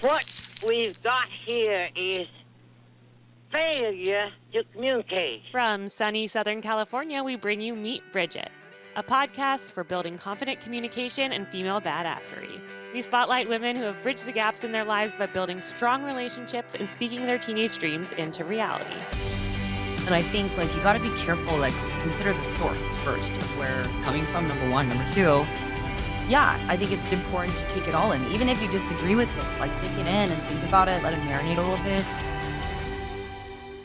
What we've got here is failure to communicate. From sunny Southern California, we bring you Meet Bridget, a podcast for building confident communication and female badassery. We spotlight women who have bridged the gaps in their lives by building strong relationships and speaking their teenage dreams into reality. And I think you got to be careful, consider the source first of where it's coming from, number one. Number two, yeah, I think it's important to take it all in. Even if you disagree with it, take it in and think about it, let it marinate a little bit.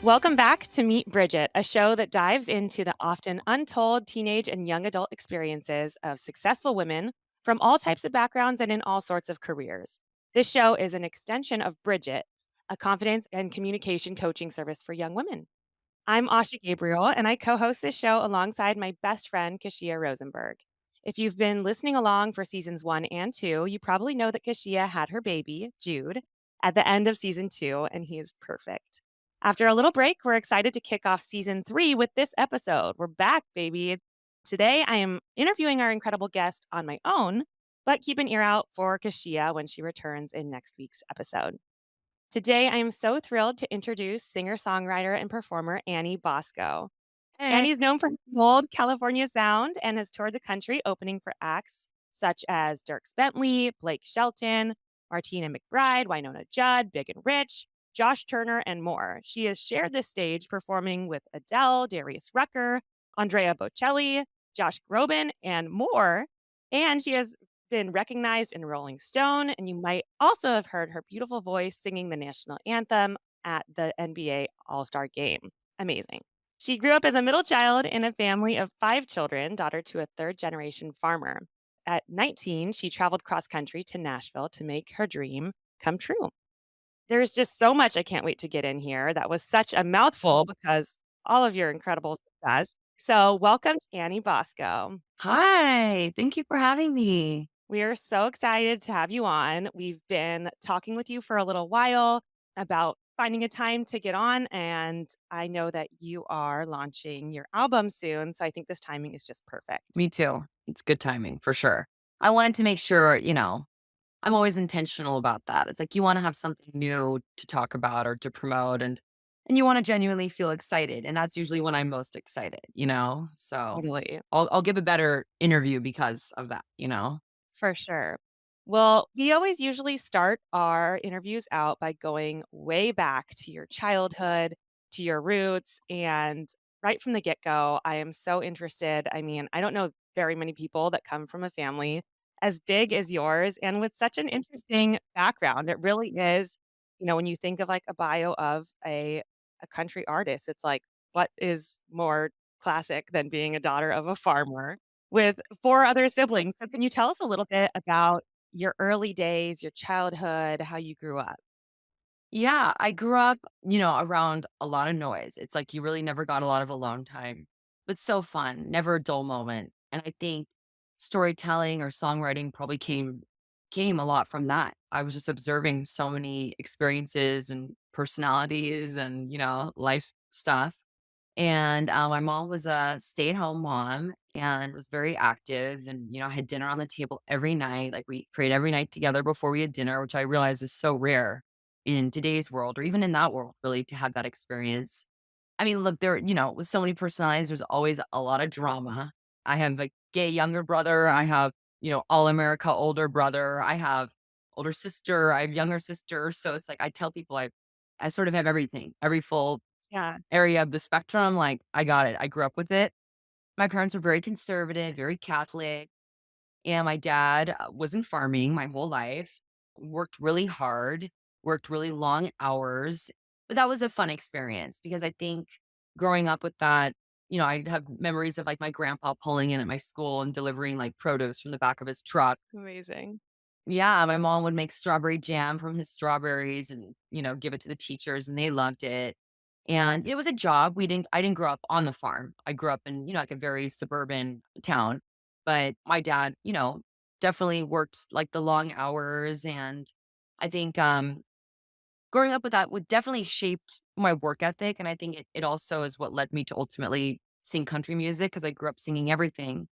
Welcome back to Meet Bridget, a show that dives into the often untold teenage and young adult experiences of successful women from all types of backgrounds and in all sorts of careers. This show is an extension of Bridget, a confidence and communication coaching service for young women. I'm Asha Gabriel, and I co-host this show alongside my best friend, Kashia Rosenberg. If you've been listening along for seasons 1 and 2, you probably know that Kashia had her baby, Jude, at the end of season 2, and he is perfect. After a little break, we're excited to kick off season 3 with this episode. We're back, baby. Today, I am interviewing our incredible guest on my own, but keep an ear out for Kashia when she returns in next week's episode. Today, I am so thrilled to introduce singer-songwriter and performer Annie Bosko. Annie's known for her bold California sound and has toured the country opening for acts such as Dierks Bentley, Blake Shelton, Martina McBride, Winona Judd, Big and Rich, Josh Turner, and more. She has shared this stage performing with Adele, Darius Rucker, Andrea Bocelli, Josh Groban, and more. And she has been recognized in Rolling Stone, and you might also have heard her beautiful voice singing the National Anthem at the NBA All-Star Game. Amazing. She grew up as a middle child in a family of 5 children, daughter to a third-generation farmer. At 19, she traveled cross-country to Nashville to make her dream come true. There's just so much I can't wait to get in here. That was such a mouthful because all of your incredible success. So welcome to Annie Bosko. Hi, thank you for having me. We are so excited to have you on. We've been talking with you for a little while about finding a time to get on, and I know that you are launching your album soon, so I think this timing is just perfect. Me too. It's good timing for sure. I wanted to make sure, I'm always intentional about that. It's you want to have something new to talk about or to promote and you want to genuinely feel excited. And that's usually when I'm most excited, So Totally. I'll give a better interview because of that, For sure. Well, we always usually start our interviews out by going way back to your childhood, to your roots, and right from the get-go, I am so interested. I mean, I don't know very many people that come from a family as big as yours and with such an interesting background. It really is, when you think of like a bio of a country artist, it's like, what is more classic than being a daughter of a farmer with 4 other siblings? So can you tell us a little bit about your early days, your childhood, how you grew up? Yeah, I grew up, around a lot of noise. It's you really never got a lot of alone time, but so fun, never a dull moment. And I think storytelling or songwriting probably came a lot from that. I was just observing so many experiences and personalities and, life stuff. And my mom was a stay-at-home mom and was very active and, had dinner on the table every night. We prayed every night together before we had dinner, which I realize is so rare in today's world or even in that world, really, to have that experience. I mean, look, there, with so many personalities, there's always a lot of drama. I have a gay younger brother. I have, all America older brother. I have older sister. I have younger sister. So it's I tell people I sort of have everything, every full Yeah. area of the spectrum. I got it. I grew up with it. My parents were very conservative, very Catholic. And my dad was in farming my whole life, worked really hard, worked really long hours. But that was a fun experience because I think growing up with that, I have memories of my grandpa pulling in at my school and delivering produce from the back of his truck. Amazing. Yeah, my mom would make strawberry jam from his strawberries and, give it to the teachers and they loved it. And it was a job. I didn't grow up on the farm. I grew up in, a very suburban town. But my dad, definitely worked the long hours. And I think growing up with that would definitely shaped my work ethic. And I think it also is what led me to ultimately sing country music because I grew up singing everything,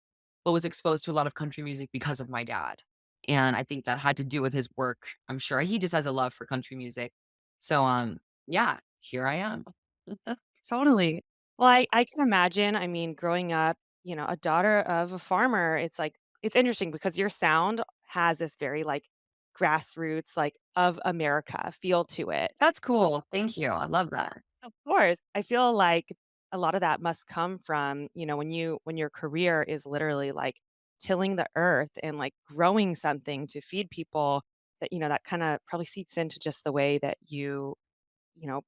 but was exposed to a lot of country music because of my dad. And I think that had to do with his work. I'm sure he just has a love for country music. So, yeah, here I am. Totally. Well, I can imagine, I mean, growing up, a daughter of a farmer, it's like it's interesting because your sound has this very, like, grassroots, like, of America feel to it. That's cool. Thank you. I love that. Of course, I feel like a lot of that must come from, when your career is literally, like, tilling the earth and, like, growing something to feed people that, that kinda probably seeps into just the way that you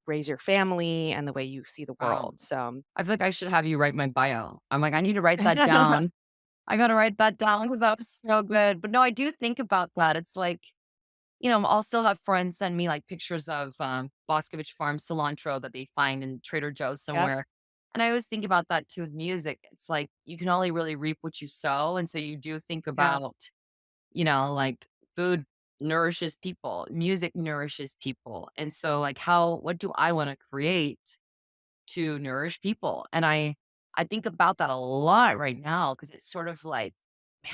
raise your family and the way you see the Wow. world, so I feel like I should have you write my bio. I'm like, I need to write that down. I gotta write that down because that was so good. But no, I do think about that. It's like, I'll still have friends send me like pictures of Boscovich Farm cilantro that they find in Trader Joe's Yep, somewhere. And I always think about that too with music. It's like you can only really reap what you sow. And so you do think yeah, about, like food nourishes people, music nourishes people. And so like what do I want to create to nourish people? And I think about that a lot right now because it's sort of like,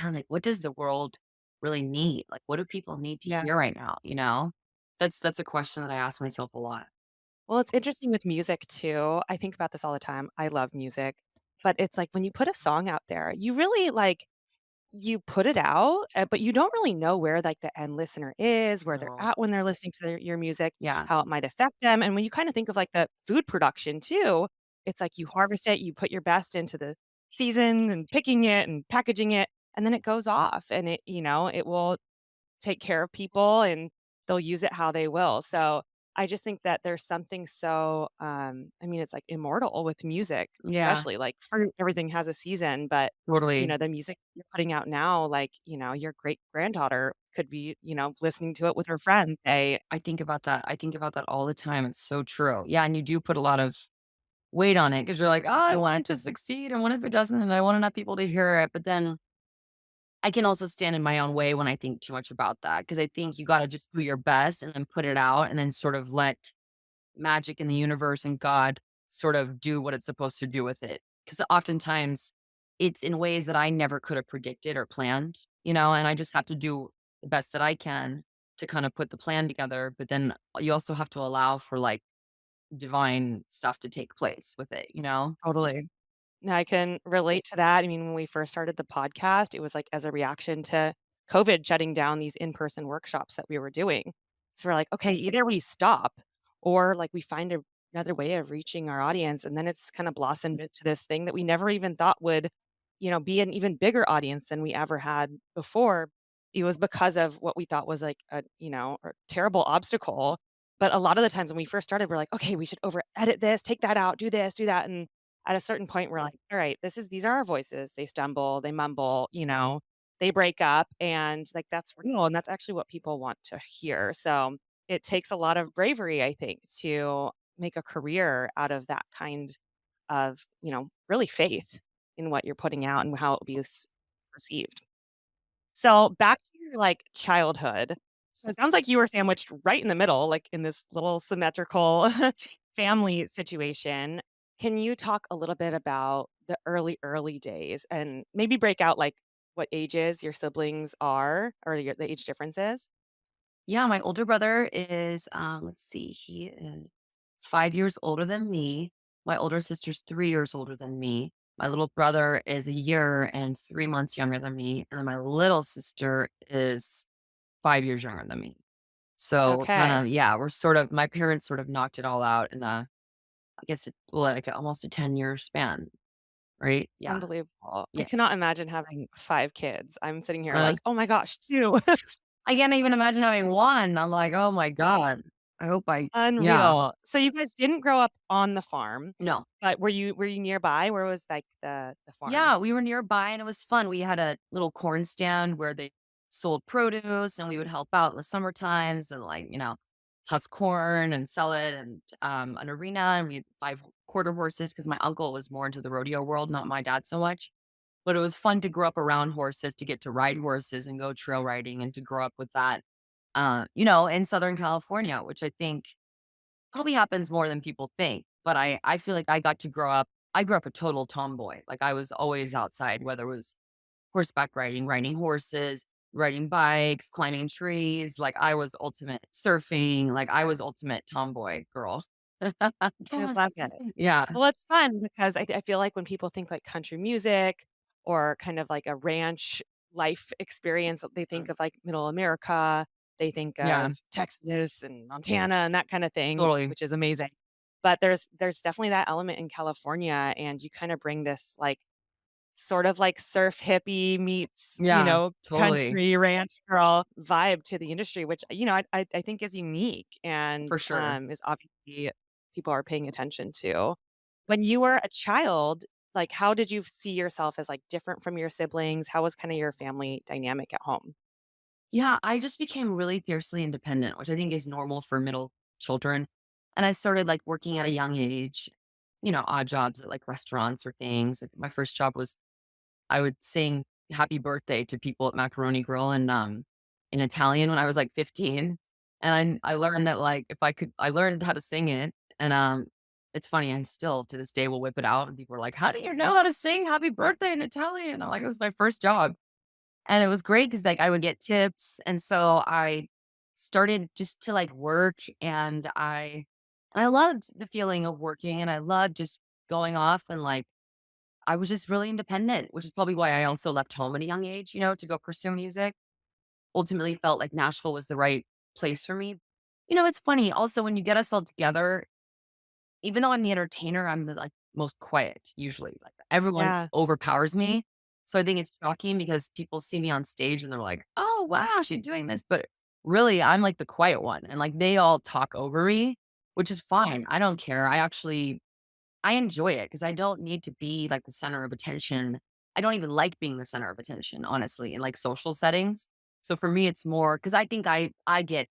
man, like what does the world really need? Like what do people need to yeah. hear right now, you know? That's a question that I ask myself a lot. Well, it's interesting with music too. I think about this all the time. I love music, but it's like when you put a song out there, you really like you put it out, but you don't really know where like the end listener is, where they're No. at when they're listening to your music, Yeah. how it might affect them. And when you kind of think of like the food production too, it's like you harvest it, you put your best into the season and picking it and packaging it, and then it goes off and it will take care of people and they'll use it how they will. So I just think that there's something so I mean it's like immortal with music, Yeah. especially like fruit, everything has a season, but Totally. the music you're putting out now, like, your great granddaughter could be, listening to it with her friends. They I think about that. I think about that all the time. It's so true. Yeah. And you do put a lot of weight on it because you're like, oh, I want it to succeed. And what if it doesn't? And I want enough people to hear it. But then I can also stand in my own way when I think too much about that because I think you got to just do your best and then put it out and then sort of let magic in the universe and God sort of do what it's supposed to do with it. Because oftentimes it's in ways that I never could have predicted or planned, and I just have to do the best that I can to kind of put the plan together. But then you also have to allow for like divine stuff to take place with it, you know? totally. No, I can relate to that. I mean, when we first started the podcast, it was like as a reaction to COVID shutting down these in-person workshops that we were doing. So we're like, okay, either we stop or like we find another way of reaching our audience. And then it's kind of blossomed into this thing that we never even thought would, be an even bigger audience than we ever had before. It was because of what we thought was like a terrible obstacle. But a lot of the times when we first started, we're like, okay, we should over edit this, take that out, do this, do that. And at a certain point, we're like, "All right, these are our voices. They stumble, they mumble, they break up, and, like, that's real, and that's actually what people want to hear." So, it takes a lot of bravery, I think, to make a career out of that kind of, really faith in what you're putting out and how it will be perceived. So, back to your, like, childhood. So, it sounds like you were sandwiched right in the middle, like, in this little symmetrical family situation. Can you talk a little bit about the early, early days and maybe break out, like, what ages your siblings are or the age differences? Yeah, my older brother is, let's see, he is 5 years older than me. My older sister's 3 years older than me. My little brother is a year and 3 months younger than me. And then my little sister is 5 years younger than me. So kind Okay. of, yeah, my parents sort of knocked it all out in I guess like almost a 10-year span, right? Yeah. Unbelievable. I Yes. cannot imagine having 5 kids. I'm sitting here Uh, like, "Oh my gosh, 2." I can't even imagine having one. I'm like, oh my God. I hope yeah, Unreal. So you guys didn't grow up on the farm, no. but were you nearby? Where was, like, the farm? Yeah, we were nearby and it was fun. We had a little corn stand where they sold produce and we would help out in the summer times and like, husk corn and sell it and an arena and we had 5 quarter horses because my uncle was more into the rodeo world, not my dad so much. But it was fun to grow up around horses, to get to ride horses and go trail riding and to grow up with that, in Southern California, which I think probably happens more than people think, but I feel like I grew up a total tomboy, like, I was always outside, whether it was horseback riding, riding horses, riding bikes, climbing trees. Like I was ultimate surfing. Like I was ultimate tomboy girl. I love it. Yeah. Well, it's fun because I feel like when people think like country music or kind of like a ranch life experience, they think of like middle America, they think Yeah. of Texas and Montana and that kind of thing, Totally. which is amazing. But there's definitely that element in California, and you kind of bring this like sort of like surf hippie meets, Yeah. Totally. country ranch girl vibe to the industry, which, I think is unique and, For sure. is obviously people are paying attention to. When you were a child, like, how did you see yourself as, like, different from your siblings? How was kinda your family dynamic at home? Yeah, I just became really fiercely independent, which I think is normal for middle children. And I started like working at a young age, odd jobs at like restaurants or things. Like, my first job was I would sing happy birthday to people at Macaroni Grill and in Italian when I was like 15. And I learned that like if I learned how to sing it. And it's funny, I still to this day will whip it out and people are like, "How do you know how to sing happy birthday in Italian?" I'm like, it was my first job. And it was great because like, I would get tips, and so I started just to, like, work, and I loved the feeling of working, and I loved just going off and, like, I was just really independent, which is probably why I also left home at a young age, to go pursue music. Ultimately felt like Nashville was the right place for me. It's funny also when you get us all together, even though I'm the entertainer, I'm the, like, most quiet usually, like, everyone Yeah. overpowers me. So I think it's shocking because people see me on stage and they're like, "Oh, wow, she's doing this," but really, I'm, like, the quiet one, and, like, they all talk over me, which is fine, I don't care. I enjoy it because I don't need to be, like, the center of attention. I don't even like being the center of attention, honestly, in, like, social settings. So for me, it's more because I think I get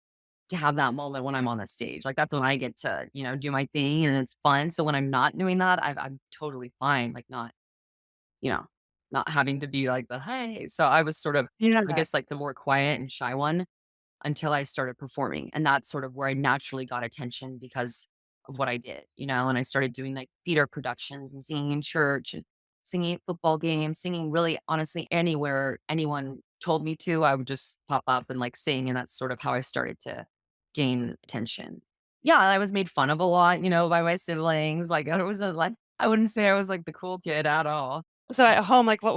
to have that moment when I'm on the stage. Like, that's when I get to, do my thing and it's fun. So when I'm not doing that, I'm totally fine, like, you know, not having to be like the, "Hey." So I was sort of, I Yeah. guess, like, the more quiet and shy one until I started performing, and that's sort of where I naturally got attention because of what I did, and I started doing, like, theater productions and singing in church and singing at football games, singing really honestly anywhere anyone told me to, I would just pop up and, like, sing, and that's sort of how I started to gain attention. Yeah, I was made fun of a lot, by my siblings, like, I wasn't, like I wouldn't say I was, like, the cool kid at all. So at home, like, what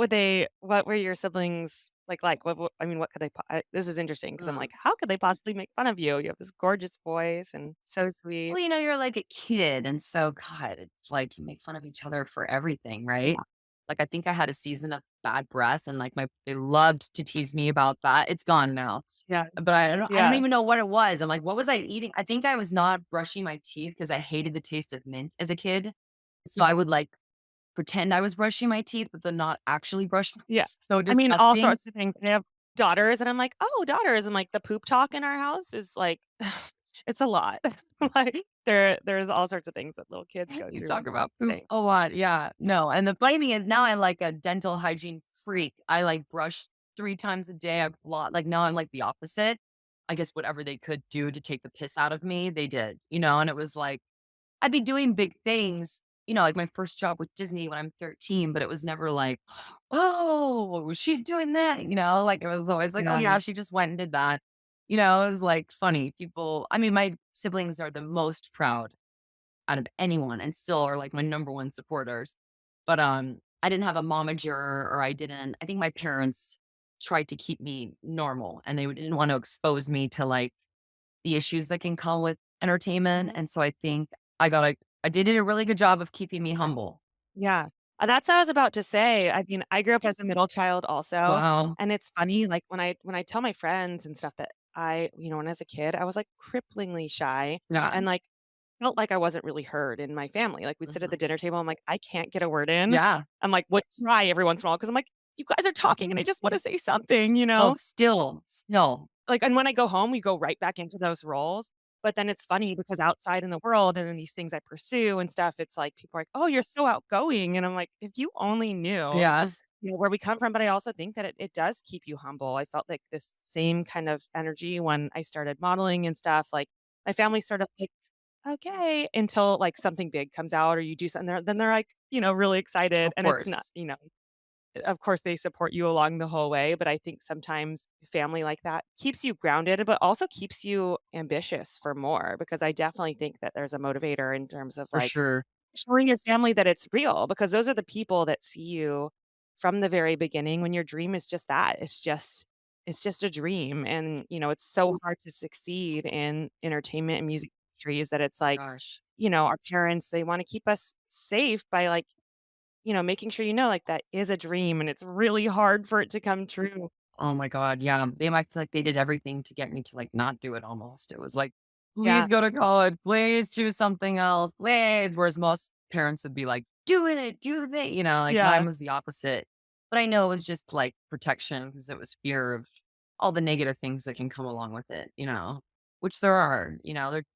were your siblings like? I mean, what could they this is interesting because 'cause I'm Mm. like, how could they possibly make fun of you? You have this gorgeous voice and so sweet. Well, you're like a kid, and so, God, it's like you make fun of each other for everything, right? Yeah. Like, I think I had a season of bad breath, and, like, my they loved to tease me about that. It's gone now, Yeah. but I don't Yeah. even know what it was. I'm like, "What was I eating?" I think I was not brushing my teeth because I hated the taste of mint as a kid. So I would, like, pretend I was brushing my teeth, but then not actually brush my Yeah. so I mean, all disgusting. sorts of things. I have daughters, and I'm like, "Oh, daughters," and, like, the poop talk in our house is, like, it's a lot. Like, there's all sorts of things that little kids go You through talk and about poop think. a lot, yeah. No, and the funny thing is now I'm like a dental hygiene freak. I, like, brush 3 times a day. I blot like, now I'm like the opposite. I guess whatever they could do to take the piss out of me, they did, and it was like I'd be doing big things, like my first job with Disney when I'm 13, but it was never like, "Oh, she's doing that," like, it was always like, "Oh, Yeah. yeah, she just went and did that." It was, like, funny. I mean, my siblings are the most proud out of anyone and still are like my number one supporters. But I didn't have a momager or I think my parents tried to keep me normal and they didn't want to expose me to like the issues that can come with entertainment. Mhm. And so I think they did a really good job of keeping me humble. Yeah. That's what I was about to say. I mean, I grew up as a middle child also, Wow. and it's funny, like, when I tell my friends and stuff that when I was a kid, I was, like, cripplingly shy Yeah. and, like, felt like I wasn't really heard in my family. Like, we'd sit at the Mhm. dinner table, I'm like, "I can't get a word in." Yeah. I'm like, would try every once in a while because 'cause I'm like, "You guys are talking and I just wanna say something," you Oh, know? still. Like, and when I go home, we go right back into those roles, but then it's funny because outside in the world and in these things I pursue and stuff, it's like people are like, "Oh, you're so outgoing," and I'm like, "If you only knew, Yeah. where we come from," but I also think that it does keep you humble. I felt like this same kind of energy when I started modeling and stuff, like, my family sort of like, "Okay," until, like, something big comes out or you do something, then they're like, really excited, Of and it's not, course. of course, they support you along the whole way, but I think sometimes family like that keeps you grounded, but also keeps you ambitious for more because I definitely think that there's a motivator in terms of, For like, sure. showing your family that it's real because those are the people that see you from the very beginning when your dream is just that. It's just a dream, and, it's so hard to succeed in entertainment and music industries that it's like, Gosh. our parents, they wanna keep us safe by, like, making sure like, that is a dream, and it's really hard for it to come true. Oh my god, yeah. They might feel like they did everything to get me to, like, not do it almost. It was like, Yeah, "Please go to college. Please choose something else. Please." Whereas most parents would be like, "Do it. Do the," like, yeah, mine was the opposite. But I know it was just, like, protection because it was fear of all the negative things that can come along with it, which there are,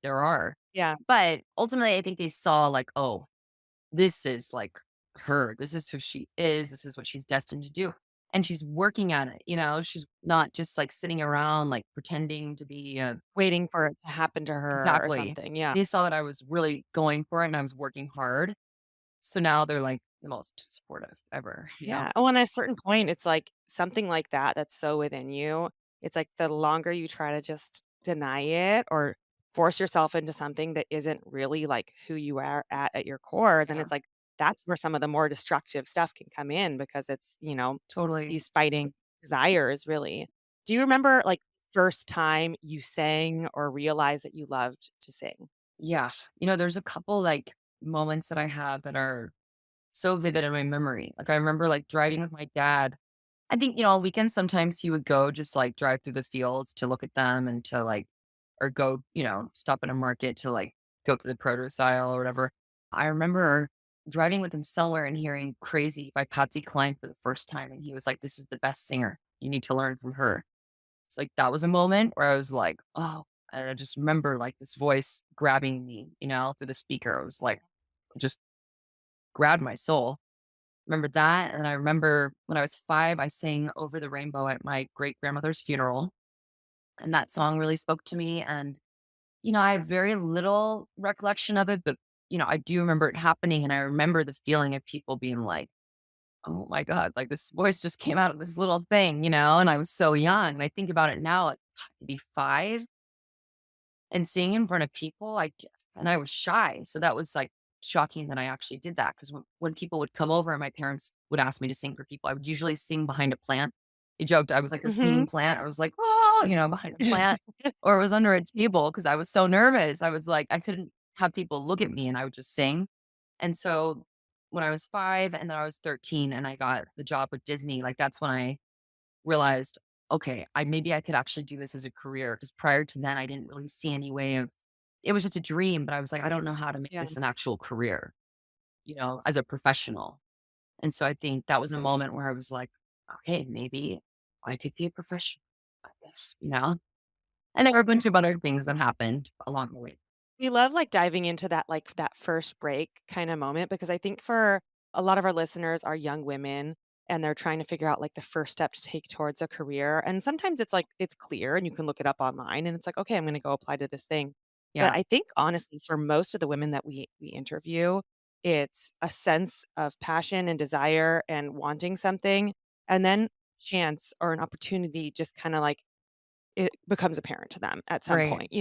there are. yeah. But ultimately, I think they saw, like, "Oh, this is like her. This is who she is. This is what she's destined to do." And she's working at it, she's not just like sitting around like pretending to be Waiting for it to happen to her or exactly. something, yeah. They saw that I was really going for it and I was working hard. So now they're like the most supportive ever. Yeah. Oh, and at a certain point, it's like something like that that's so within you. It's like the longer you try to just deny it or force yourself into something that isn't really like who you are at your core, then Yeah, it's like that's where some of the more destructive stuff can come in because it's, totally. these fighting desires really. Do you remember like first time you sang or realized that you loved to sing? Yeah. There's a couple like moments that I have that are so vivid in my memory. Like I remember like driving with my dad. I think, on weekends, sometimes he would go just like drive through the fields to look at them and to like, or go, stop at a market to like go to the produce aisle or whatever. I remember driving with him somewhere and hearing Crazy by Patsy Cline for the first time. And he was like, "This is the best singer. You need to learn from her." It's like, that was a moment where I was like, oh, and I just remember like this voice grabbing me, through the speaker. It was like, just grabbed my soul. Remember that, and I remember when I was 5, I sang "Over the Rainbow" at my great-grandmother's funeral, and that song really spoke to me, and, I have very little recollection of it, but, I do remember it happening, and I remember the feeling of people being like, "Oh my god, like, this voice just came out of this little thing," and I was so young, and I think about it now, like, to be 5 and sing in front of people, and I was shy, so that was, like, shocking that I actually did that, 'cause when people would come over and my parents would ask me to sing for people, I would usually sing behind a plant. They joked I was like a Mhm. singing plant. I was like, "Oh," behind a plant, or it was under a table because I was so nervous. I was like I couldn't have people look at me, and I would just sing. And so, when I was 5 and then I was 13 and I got the job with Disney, like, that's when I realized, okay, I could actually do this as a career. Because prior to then, I didn't really see any way of it was just a dream, but I was like, I don't know how to make Yeah. this an actual career, as a professional. And so I think that was a moment where I was like, okay, maybe I could be a professional at this. And there were a bunch of other things that happened along the way. We love, like, diving into that, like, that first break kinda moment because I think for a lot of our listeners are young women, and they're trying to figure out, like, the first step to take towards a career, and sometimes it's, like, it's clear and you can look it up online, and it's like, "Okay, I'm gonna go apply to this thing." But Yeah, I think, honestly, for most of the women that we interview, it's a sense of passion and desire and wanting something, and then chance or an opportunity just kinda, like, it becomes apparent to them at some right. point,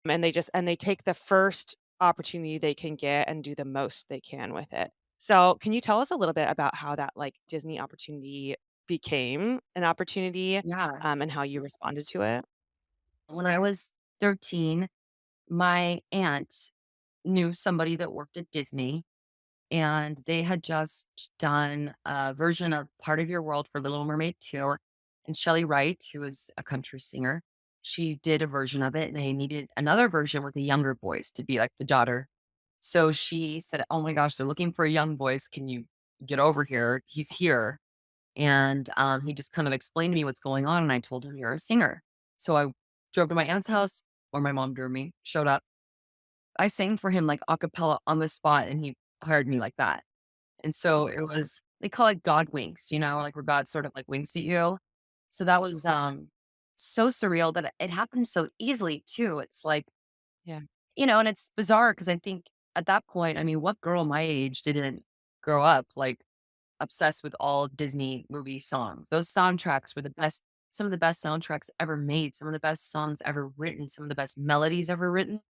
and they take the first opportunity they can get and do the most they can with it. So, can you tell us a little bit about how that, like, Disney opportunity became an opportunity, Yeah. and how you responded to it? When I was 13, my aunt knew somebody that worked at Disney, and they had just done a version of Part of Your World for Little Mermaid 2. And Shelley Wright, who is a country singer, she did a version of it. And they needed another version with a younger voice to be like the daughter. So she said, "Oh my gosh, they're looking for a young voice. Can you get over here? He's here." And he just kind of explained to me what's going on. And I told him, "You're a singer." So I drove to my aunt's house, or my mom drove me, showed up. I sang for him like a cappella on the spot, and he hired me like that. And so it was they call it God winks, like where God sort of like winks at you. So that was so surreal that it happened so easily too. It's like, Yeah. and it's bizarre because I think at that point, I mean, what girl my age didn't grow up like obsessed with all Disney movie songs. Those soundtracks were the best, some of the best soundtracks ever made, some of the best songs ever written, some of the best melodies ever written.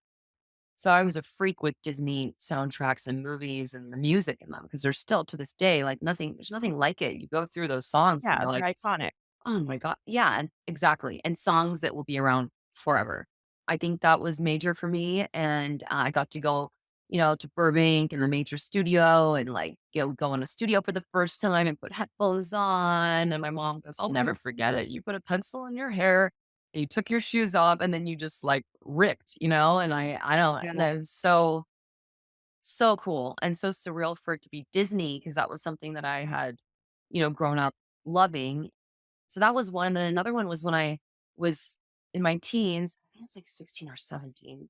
So I was a freak with Disney soundtracks and movies and the music in them because there's still to this day, like nothing, there's nothing like it. You go through those songs and Yeah, you're like, they're iconic. oh my God. Yeah, and exactly. And songs that will be around forever. I think that was major for me. And I got to go, to Burbank and the major studio and like go in a studio for the first time and put headphones on. And my mom goes, I'll never forget it. You put a pencil in your hair, you took your shoes off, and then you just like ripped, and I don't, Yeah. and it was so, so cool and so surreal for it to be Disney because that was something that I had, grown up loving. So that was one, and another one was when I was in my teens, I think it was like 16 or 17.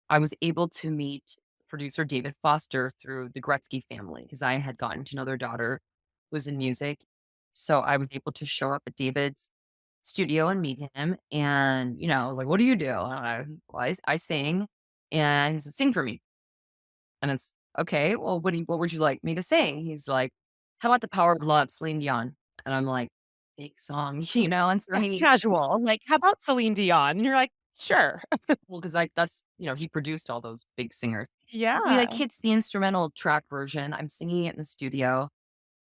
I was able to meet producer David Foster through the Gretzky family because I had gotten to know their daughter who was in music. So I was able to show up at David's studio and meet him. And, I was like, what do you do? And I sing. And he said, sing for me. And it's okay. Well, what would you like me to sing? He's like, how about The Power of Love, Celine Dion? And I'm like, big song, And so Casual, like, "How about Celine Dion?" And you're like, "Sure." well, because like that's, he produced all those big singers. He like Yeah. hits the instrumental track version. I'm singing it in the studio.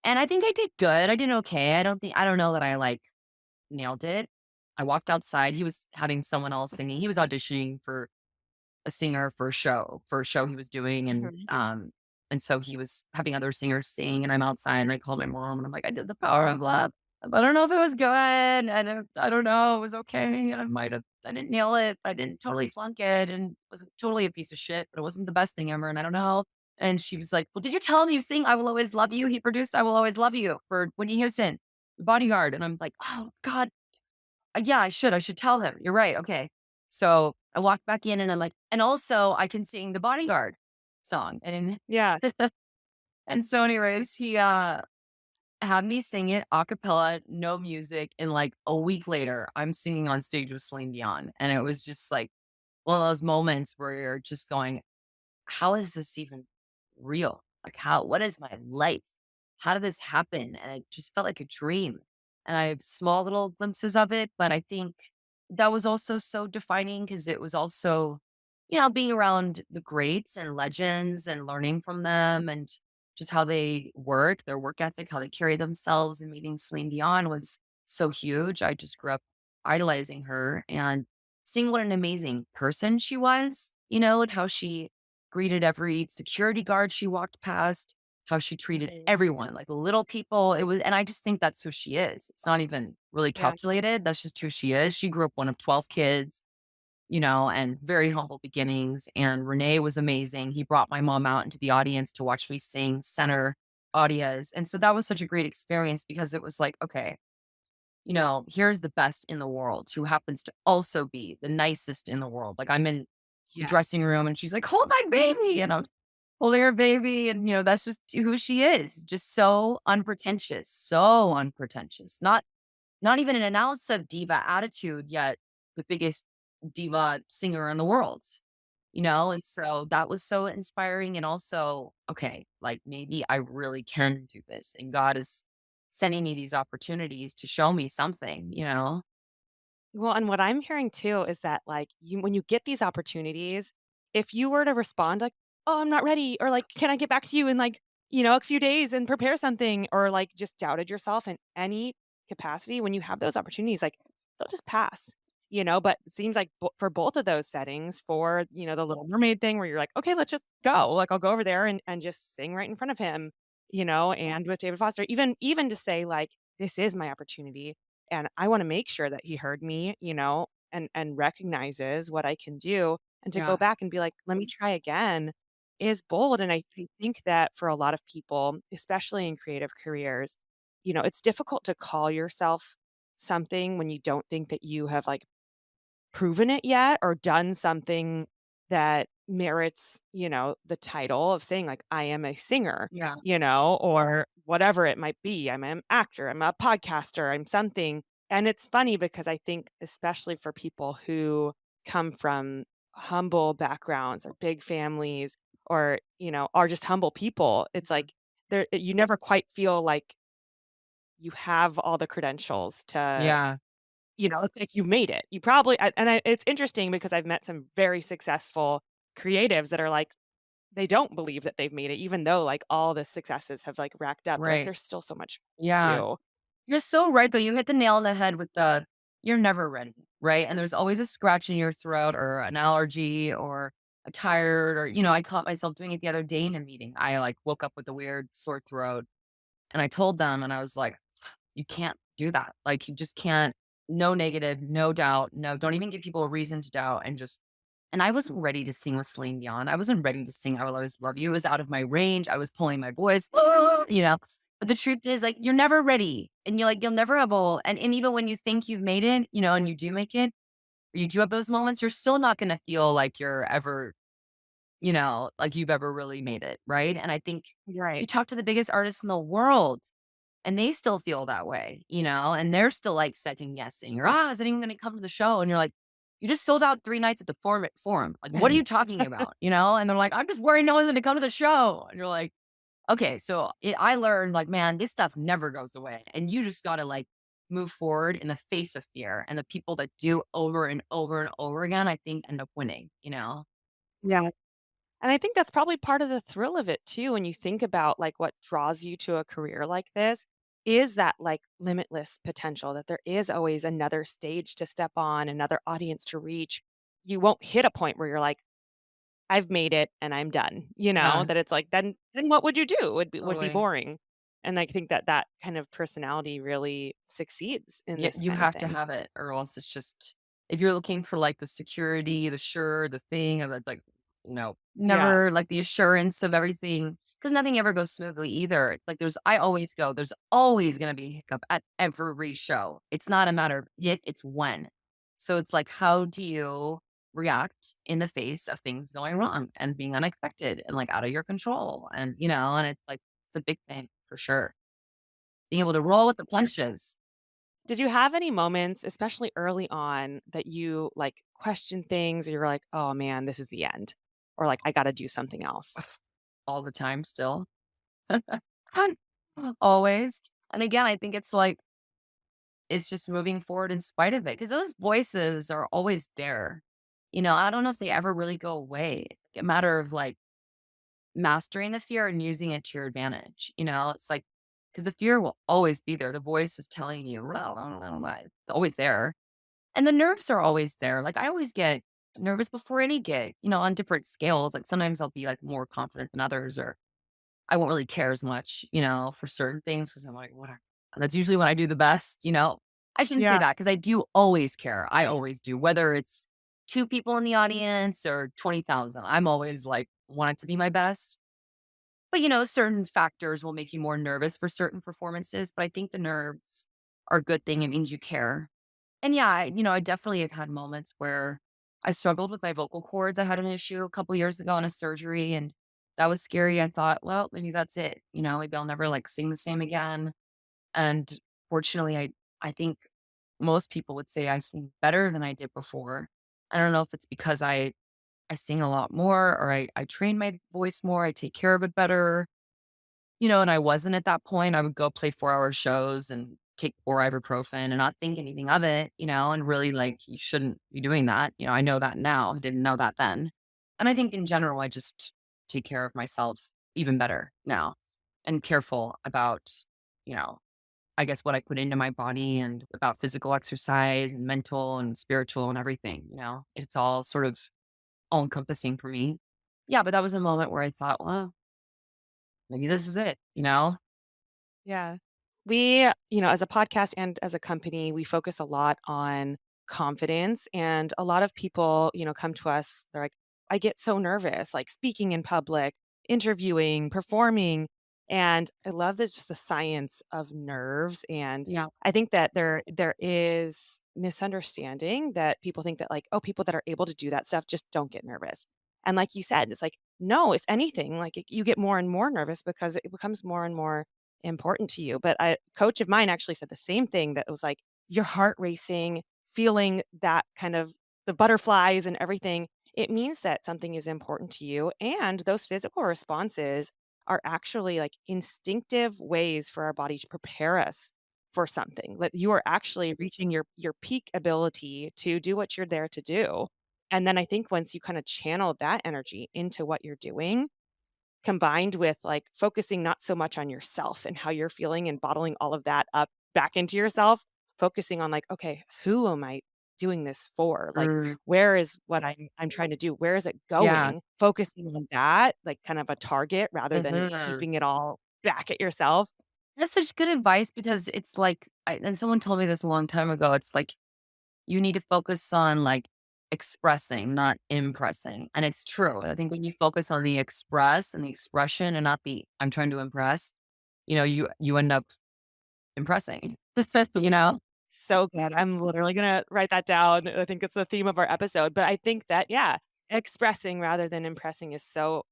And I think I did good. I did okay. I don't know that I like nailed it. I walked outside. He was having someone else singing. He was auditioning for a singer for a show he was doing, Mhm. and so he was having other singers sing, and I'm outside, and I called my mom, and I'm like, "I did The Power of Love. I don't know if it was good. I don't know. It was okay. I didn't nail it. I didn't totally flunk it, and it wasn't totally a piece of shit, but it wasn't the best thing ever, and I don't know." And she was like, "Well, did you tell him you sing I Will Always Love You? He produced I Will Always Love You for Whitney Houston, The Bodyguard." And I'm like, "Oh God, yeah, I should. I should tell him. You're right. Okay." So I walked back in and I'm like, and also I can sing the Bodyguard song. Yeah. And so anyways, he had me sing it a cappella, no music. And like a week later, I'm singing on stage with Celine Dion. And it was just like one of those moments where you're just going, how is this even real? Like, what is my life? How did this happen? And it just felt like a dream. And I have small little glimpses of it, but I think that was also so defining because it was also, being around the greats and legends and learning from them and just how they work, their work ethic, how they carry themselves. And meeting Celine Dion was so huge. I just grew up idolizing her and seeing what an amazing person she was, and how she greeted every security guard she walked past, how she treated Mhm. everyone, like little people. And I just think that's who she is. It's not even really Yeah. calculated. That's just who she is. She grew up one of 12 kids, and very humble beginnings. And Renee was amazing. He brought my mom out into the audience to watch me sing center audias. And so that was such a great experience because it was like, okay, here's the best in the world who happens to also be the nicest in the world. Like I'm in the Yeah. dressing room and she's like, hold my baby. And I'm holding her baby. And, that's just who she is. Just so unpretentious, so unpretentious. Not even an ounce of diva attitude, yet the biggest diva singer in the world. And so that was so inspiring. And also, okay, like maybe I really can do this. And God is sending me these opportunities to show me something. Well, and what I'm hearing too is that, like, when you get these opportunities, if you were to respond like, "Oh, I'm not ready," or like, "Can I get back to you in like, a few days and prepare something," or like just doubted yourself in any capacity, when you have those opportunities, like they'll just pass. But it seems like for both of those settings, for the Little Mermaid thing, where you're like, okay, let's just go. Like, I'll go over there and just sing right in front of him. And with David Foster, even to say like, this is my opportunity and I wanna make sure that he heard me, and recognizes what I can do, and to go Yeah. back and be like, "Let me try again," is bold, and I think that for a lot of people, especially in creative careers, it's difficult to call yourself something when you don't think that you have, like, proven it yet or done something that merits, the title of saying like, "I am a singer," Yeah. or whatever it might be. I'm an actor, I'm a podcaster, I'm something. And it's funny because I think especially for people who come from humble backgrounds or big families or, are just humble people, it's Mhm. like you never quite feel like you have all the credentials to, Yeah, it's like you made it. You probably and it's interesting because I've met some very successful creatives that are like, they don't believe that they've made it, even though, like, all the successes have, like, racked up. They're like, right. "There's still so much to Yeah. do." You're so right, though. You hit the nail on the head with the you're never ready, right? And there's always a scratch in your throat or an allergy or a tired or, I caught myself doing it the other day in a meeting. I like woke up with a weird sore throat and I told them and I was like, you can't do that. Like you just can't, no negative, no doubt. No, don't even give people a reason to doubt and I wasn't ready to sing with Celine Dion. I wasn't ready to sing I Will Always Love You. It was out of my range. I was pulling my voice, you know. But the truth is, like, you're never ready. And you'll never have all. And even when you think you've made it, and you do make it, or you do have those moments, you're still not gonna feel like you're ever, like you've ever really made it. Right. And I think you Right. talk to the biggest artists in the world and they still feel that way, and they're still like second guessing or, is anyone going to come to the show? And you're like, you just sold out 3 nights at the forum. Like, what are you talking about? And they're like, I'm just worried no one's going to come to the show. And you're like, okay. So I learned like, man, this stuff never goes away. And you just got to like move forward in the face of fear. And the people that do over and over and over again, I think end up winning. Yeah. And I think that's probably part of the thrill of it too, when you think about, like, what draws you to a career like this is that, like, limitless potential that there is always another stage to step on, another audience to reach. You won't hit a point where you're like, "I've made it and I'm done," Yeah, that it's like, then what would you do? Would be totally. boring. And I think that that kind of personality really succeeds in Yeah, this you kind of have to thing. have it, or else it's just if you're looking for like the security, the sure, the thing, and like, no, Yeah. never like the assurance of everything, because nothing ever goes smoothly either. It's like I always go, there's always gonna be a hiccup at every show. It's not a matter of if, it's when. So it's like, how do you react in the face of things going wrong and being unexpected and like out of your control? And it's like it's a big thing for sure. Being able to roll with the punches. Did you have any moments, especially early on, that you, like, questioned things or you're like, "Oh, man, this is the end," or like, "I gotta do something else?" All the time still. Always. And again, I think it's like it's just moving forward in spite of it because those voices are always there. I don't know if they ever really go away. It's a matter of like mastering the fear and using it to your advantage. It's like because the fear will always be there. The voice is telling you, well, I don't know, it's always there. And the nerves are always there. Like I always get nervous before any gig, on different scales. Like sometimes I'll be like more confident than others or I won't really care as much, for certain things because I'm like, "Whatever." And that's usually when I do the best. I shouldn't say Yeah. that because I do always care. I always do, whether it's 2 people in the audience or 20,000. I'm always like, want it to be my best. But, certain factors will make you more nervous for certain performances. But I think the nerves are a good thing. It means you care. And yeah, I definitely have had moments where I struggled with my vocal cords. I had an issue a couple years ago in a surgery, and that was scary. I thought, well, maybe that's it. Maybe I'll never like sing the same again. And fortunately, I think most people would say I sing better than I did before. I don't know if it's because I sing a lot more or I train my voice more. I take care of it better. And I wasn't at that point. I would go play 4-hour shows and take 4 ibuprofen and not think anything of it, and really like you shouldn't be doing that. I know that now. I didn't know that then. And I think in general, I just take care of myself even better now and careful about, you know, I guess what I put into my body and about physical exercise and mental and spiritual and everything. It's all sort of all encompassing for me. Yeah, but that was a moment where I thought, well, maybe this is it. Yeah. We, as a podcast and as a company, we focus a lot on confidence. And a lot of people, come to us, they're like, I get so nervous, like speaking in public, interviewing, performing. And I love that just the science of nerves. And Yeah. I think that there is misunderstanding that people think that, like, oh, people that are able to do that stuff just don't get nervous. And like you said, it's like, no, if anything, like you get more and more nervous because it becomes more and more important to you. But a coach of mine actually said the same thing, that it was like your heart racing, feeling that kind of the butterflies and everything. It means that something is important to you. And those physical responses are actually like instinctive ways for our body to prepare us for something, that you are actually reaching your peak ability to do what you're there to do. And then I think once you kind of channel that energy into what you're doing, combined with like focusing not so much on yourself and how you're feeling and bottling all of that up back into yourself, focusing on like, okay, who am I doing this for? Like, Mm, where is what I'm trying to do? Where is it yeah. going? Focusing on that, like kind of a target rather than Mhm. heaping it all back at yourself. That's such good advice because it's like, and someone told me this a long time ago. It's like you need to focus on like expressing, not impressing. And it's true. I think when you focus on the express and the expression and not the I'm trying to impress, you end up impressing. you know? So good. I'm literally gonna write that down. I think it's the theme of our episode. But I think that, yeah, expressing rather than impressing is so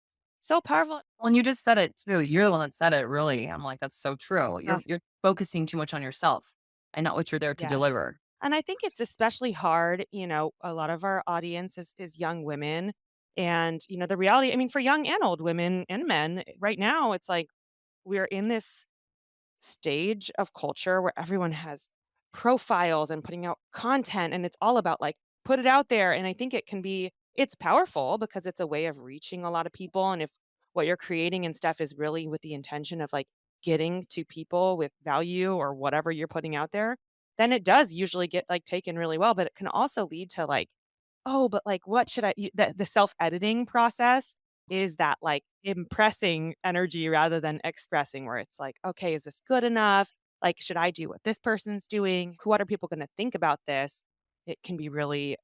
powerful. When you just said it too, you're the one that said it really. I'm like, that's so true. You're focusing too much on yourself and not what you're there to Yes. deliver. And I think it's especially hard, a lot of our audience is young women. And, the reality, I mean, for young and old women and men, right now, it's like we're in this stage of culture where everyone has profiles and putting out content, and it's all about like put it out there. And I think it's powerful because it's a way of reaching a lot of people. And if what you're creating and stuff is really with the intention of like getting to people with value or whatever you're putting out there, then it does usually get like taken really well. But it can also lead to like, oh, but like what should the self-editing process is that like impressing energy rather than expressing, where it's like, okay, is this good enough? Like, should I do what this person's doing? What are people going to think about this? It can be really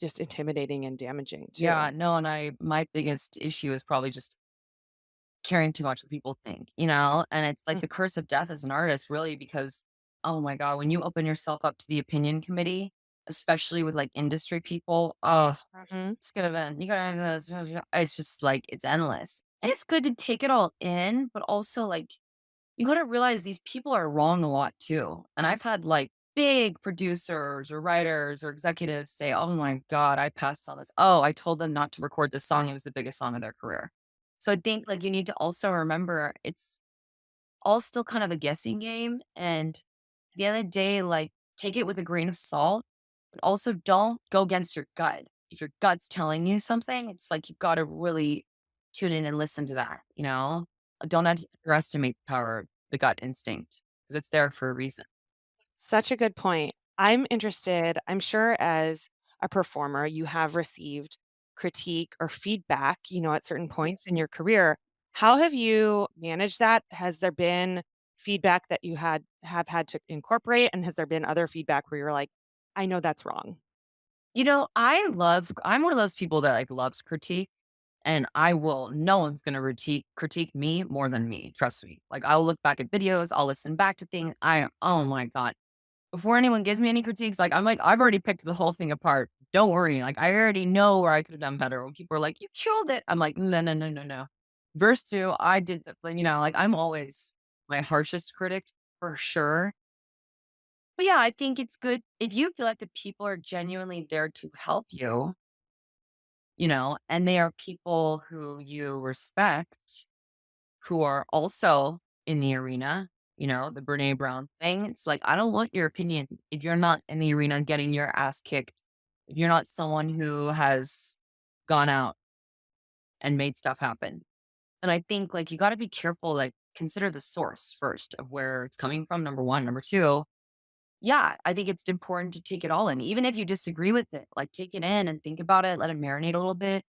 just intimidating and damaging too. Yeah, no, and my biggest issue is probably just caring too much what people think, And it's like Mm, the curse of death as an artist, really, because oh my God, when you open yourself up to the opinion committee, especially with like industry people, oh, mhm. it's gonna be, you gotta, it's just like it's endless. And it's good to take it all in, but also like you gotta realize these people are wrong a lot too. And I've had like big producers or writers or executives say, oh my God, I passed on this. Oh, I told them not to record this song. It was the biggest song of their career. So I think like you need to also remember it's all still kind of a guessing game. And at the end of the day, like take it with a grain of salt, but also don't go against your gut. If your gut's telling you something, it's like you got to really tune in and listen to that. Don't underestimate the power of the gut instinct because it's there for a reason. Such a good point. I'm interested, I'm sure as a performer, you have received critique or feedback, at certain points in your career. How have you managed that? Has there been feedback that you have had to incorporate? And has there been other feedback where you're like, I know that's wrong? I'm one of those people that like loves critique and no one's going to critique me more than me. Trust me. Like I'll look back at videos, I'll listen back to things. Oh my God. Before anyone gives me any critiques, like I'm like, I've already picked the whole thing apart. Don't worry. Like I already know where I could have done better. When people are like, you killed it. I'm like, no, no, no, no, no. Verse two, I did the, like, like I'm always my harshest critic for sure. But yeah, I think it's good if you feel like the people are genuinely there to help you, and they are people who you respect, who are also in the arena, the Brene Brown thing. It's like, I don't want your opinion if you're not in the arena getting your ass kicked, if you're not someone who has gone out and made stuff happen. And I think like you got to be careful, like consider the source first of where it's coming from. Number one. Number two, yeah, I think it's important to take it all in, even if you disagree with it, like take it in and think about it, let it marinate a little bit.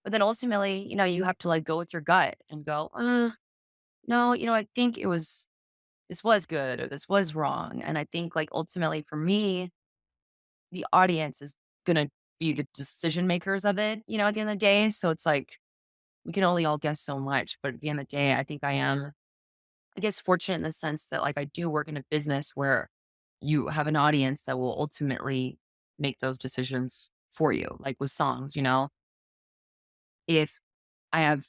But then ultimately, you have to like go with your gut and go, no, I think this was good or this was wrong. And I think like ultimately for me, the audience is going to be the decision makers of it, at the end of the day. So it's like we can only all guess so much. But at the end of the day, I think I am, I guess, fortunate in the sense that like I do work in a business where you have an audience that will ultimately make those decisions for you, like with songs. If I have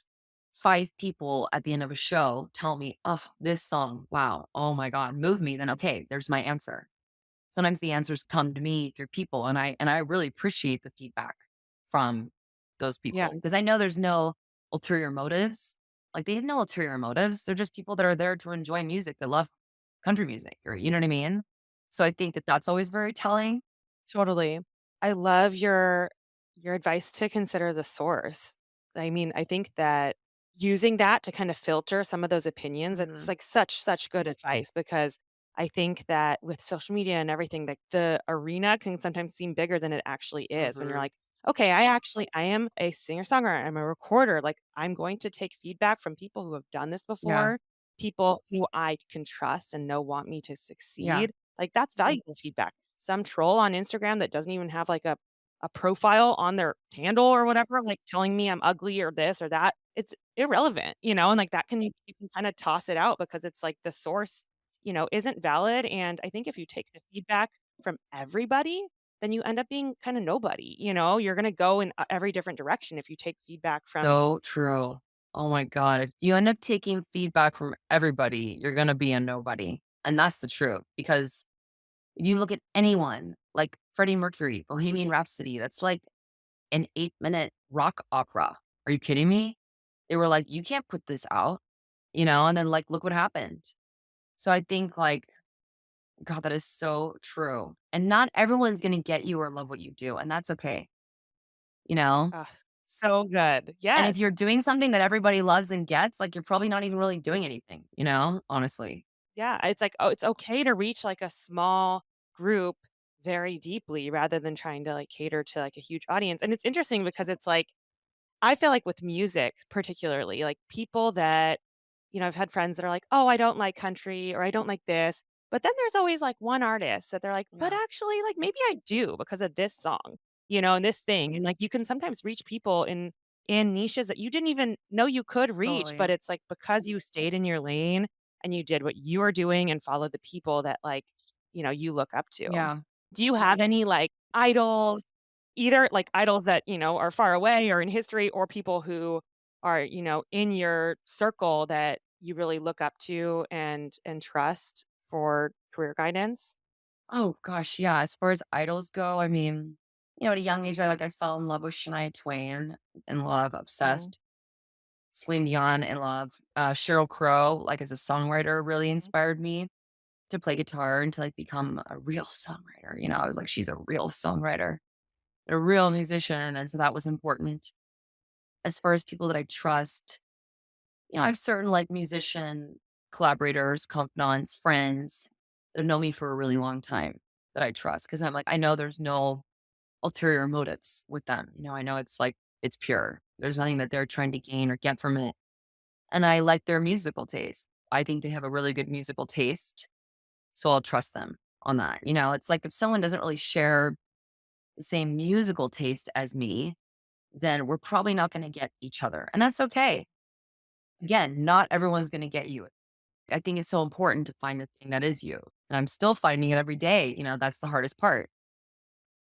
5 people at the end of a show tell me, "Oh, this song, wow, oh my God, moved me," then okay, there's my answer. Sometimes the answers come to me through people, and I really appreciate the feedback from those Yeah. people because I know there's no ulterior motives. Like, they have no ulterior motives. They're just people that are there to enjoy music, that love country music or you know what I mean? So I think that that's always very telling. Totally. I love your advice to consider the source. I mean, I think that using that to kind of filter some of those opinions, it's Mhm. like such good advice because I think that with social media and everything, like the arena can sometimes seem bigger than it actually is when you're Mhm. like, okay, I am a singer-songwriter, I'm a recorder, like I'm going to take feedback from people who have done this Yeah. before, people who I can trust and know want me to Yeah. succeed. Like that's valuable feedback. Some troll on Instagram that doesn't even have like a profile on their handle or whatever, like telling me I'm ugly or this or that. It's irrelevant, and like that can you can kind of toss it out because it's like the source, isn't valid. And I think if you take the feedback from everybody, then you end up being kind of nobody, you're going to go in every different direction if you take feedback from. So true. Oh my god, if you end up taking feedback from everybody, you're gonna be a nobody, and that's the truth because you look at anyone like Freddie Mercury, Bohemian Rhapsody, that's like an 8-minute rock opera. Are you kidding me? They were like, "You can't put this out," and then, like, look what happened. So I think, like, God, that is so true, and not everyone's gonna get you or love what you do, and that's okay, you know? Ugh, so good. And if Yes. you're doing something that everybody loves and gets, like, you're probably not even really doing anything, honestly. Yeah, it's like, oh, it's okay to reach like a small group very deeply rather than trying to like cater to like a huge audience. And it's interesting because it's like I feel like with music particularly, like people that, I've had friends that are like, "Oh, I don't like country or I don't like this." But then there's always like one artist that they're like, "But Yeah, actually, like maybe I do because of this song, and this thing." And like you can sometimes reach people in niches that you didn't even know you could reach, but totally. it's like because you stayed in your lane and you did what you were doing and followed the people that like, you look up to. Yeah. Do you have any like idols either like idols that, are far away or in history or people who are, in your circle that you really look up to and trust for career guidance? Oh gosh, yeah, as far as idols go, I mean, at a young age, I fell in love with Shania Twain, in love, Mhm, obsessed. Celine Dion, in love. Sheryl Crow, like, as a songwriter, really mhm. inspired me to play guitar and to, like, become a real songwriter, I was like, "She's a real songwriter, a real musician," and so that was important. As far as people that I trust, I have certain, like, musician collaborators, confidants, friends that have known me for a really long time that I trust because 'cause I'm like, I know there's no ulterior motives with them, I know it's, like, it's pure. There's nothing that they're trying to gain or get from it, and I like their musical taste. I think they have a really good musical taste, so I'll trust them on that, It's like if someone doesn't really share the same musical taste as me, then we're probably not gonna get each other, and that's okay. Again, not everyone's gonna get you. I think it's so important to find the thing that is you, and I'm still finding it every day, that's the hardest part.